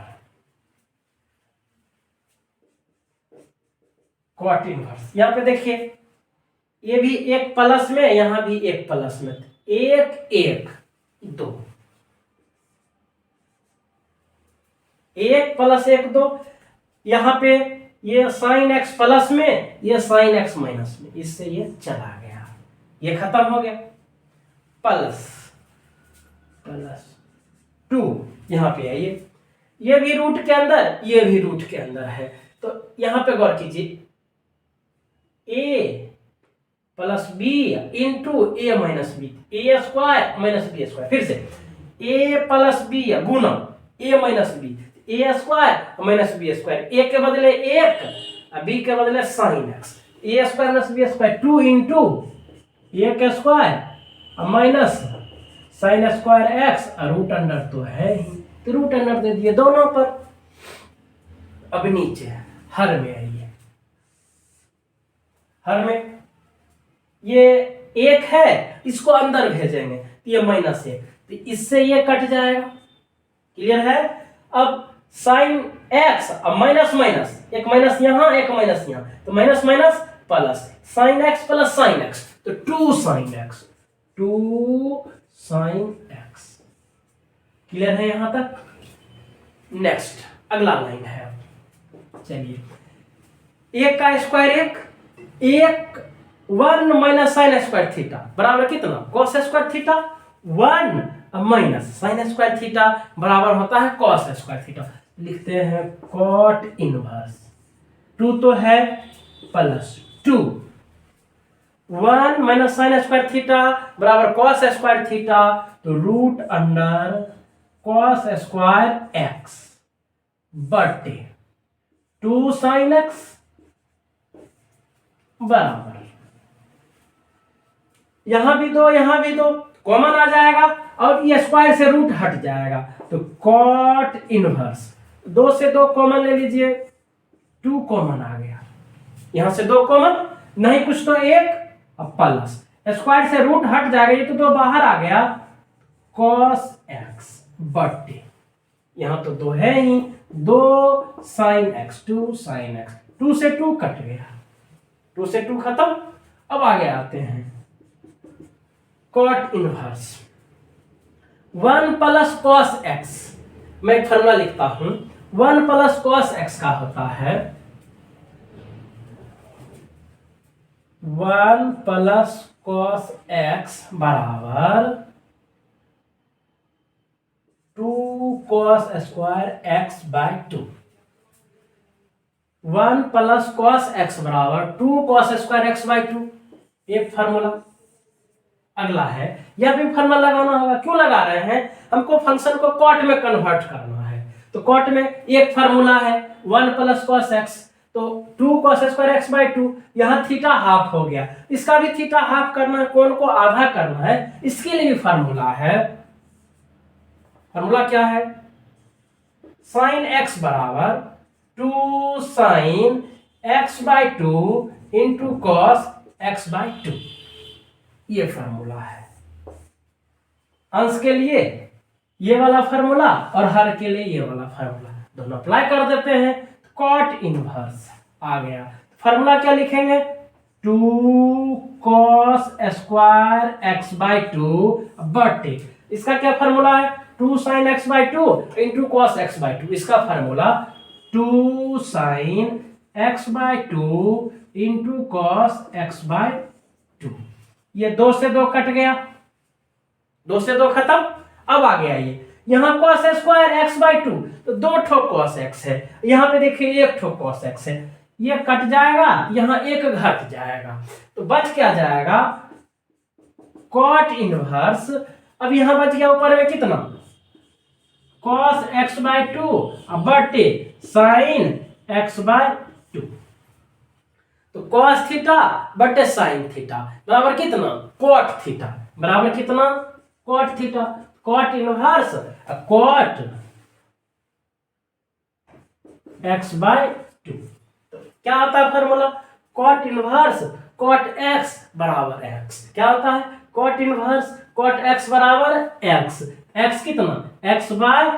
कॉट इनवर्स, यहां पे देखिए ये भी एक प्लस में, यहां भी एक प्लस में, एक एक दो, एक प्लस एक दो, यहाँ पे ये साइन एक्स प्लस में, ये साइन एक्स माइनस में, इससे ये चला गया, ये खत्म हो गया। प्लस प्लस 2 यहाँ पे है, ये भी रूट के अंदर, ये भी रूट के अंदर है। तो यहाँ पे गौर कीजिए, a plus B into A minus B, A square minus B square. फिर से a प्लस बी गुना A minus B, A square minus B square, A के बदले 1, बी के बदले sine x, A square minus B square 2 into एक square minus sine square x, root under तो है ही, तो रूट अंडर दे दिए दोनों पर। अब नीचे हर में आइए, हर में ये 1 है, इसको अंदर भेजेंगे तो ये -1, तो इससे ये कट जाएगा। क्लियर है? अब साइन एक्स, अब माइनस माइनस, एक माइनस यहां एक माइनस यहां, तो minus minus plus, sine x plus sine x, तो 2 sine x, 2 sine x. Clear है यहां तक? नेक्स्ट अगला लाइन है, चलिए, 1 का square 1 1 minus sine square theta बराबर कितना? Cos square theta. 1 minus sine square theta बराबर होता है कॉस स्क्वायर थीटा। लिखते हैं कॉट इनवर्स, 2 तो है plus 2, 1 minus sine square theta बराबर कॉस स्क्वायर थीटा, तो root under cos square x बटे 2 साइन एक्स बराबर, यहां भी दो कॉमन आ जाएगा और ये स्क्वायर से रूट हट जाएगा, तो कॉट इनवर्स 2 से 2 कॉमन ले लीजिए, 2 कॉमन आ गया, यहां से 2 कॉमन नहीं, कुछ तो 1, अब प्लस स्क्वायर से रूट हट जाएगा, ये तो 2 बाहर आ गया, कॉस एक्स बटे, यहां तो 2 है ही, 2 साइन एक्स, 2 साइन एक्स, 2 से 2 कट गया, 2 से 2 खत्म। अब आगे आते हैं cot inverse 1 plus cos x, मैं एक फॉर्मूला लिखता हूं, 1 प्लस कॉस एक्स का होता है 1 प्लस कॉस एक्स बराबर 2 cos square x by 2। 1 plus cos x बराबर 2 कॉस स्क्वायर एक्स बाय 2, एक फार्मूला। अगला है, यह भी फार्मूला लगाना होगा, क्यों लगा रहे हैं? हमको फंक्शन को कॉट में कन्वर्ट करना है, तो कॉट में एक फार्मूला है 1 प्लस कॉस एक्स, तो 2 कॉस स्क्वायर एक्स बाय 2, यहां थीटा हाफ हो गया, इसका भी थीटा हाफ करना है, कोण को आधा करना है, इसके लिए भी फार्मूला है। फार्मूला क्या है? साइन एक्स बराबर 2 sine x by 2 into cos x by 2, ये फार्मूला है। अंश के लिए ये वाला फार्मूला और हर के लिए ये वाला फार्मूला, दोनों अप्लाई कर देते हैं, कॉट इनवर्स आ गया। फार्मूला क्या लिखेंगे? 2 कॉस स्क्वायर एक्स बाय 2 बटे, इसका क्या फार्मूला है? 2 sine x by 2 into cos x by 2, इसका formula 2 sine x by 2 into cos x by 2। ये 2 से 2 कट गया, 2 से 2 खत्म। अब आ गया ये, यहां कॉस स्क्वायर एक्स बाय 2, तो 2 ठो कॉस एक्स है, यहां पे देखिए 1 ठो कॉस एक्स है, ये कट जाएगा, यहां 1 घट जाएगा, तो बच क्या जाएगा? Cot inverse. अब यहां बच गया ऊपर में कितना? कॉस एक्स बाय 2 बटे साइन एक्स बाय 2, तो कॉस थीटा बटे साइन थीटा बराबर कितना? कॉट थीटा बराबर कितना? Cot theta. Cot inverse cot x by 2, तो क्या आता है formula? Cot inverse cot x बराबर एक्स, क्या होता है? कॉट इनवर्स कॉट एक्स बराबर एक्स, एक्स कितना? एक्स बाय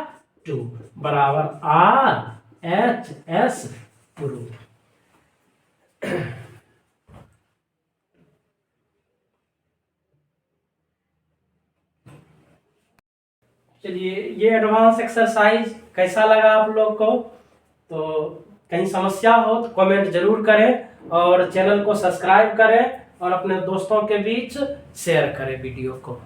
2 बराबर आर एच एस प्रूफ। चलिए, ये एडवांस एक्सरसाइज कैसा लगा आप लोग को? तो कहीं समस्या हो तो कमेंट जरूर करें और चैनल को सब्सक्राइब करें और अपने दोस्तों के बीच शेयर करें वीडियो को।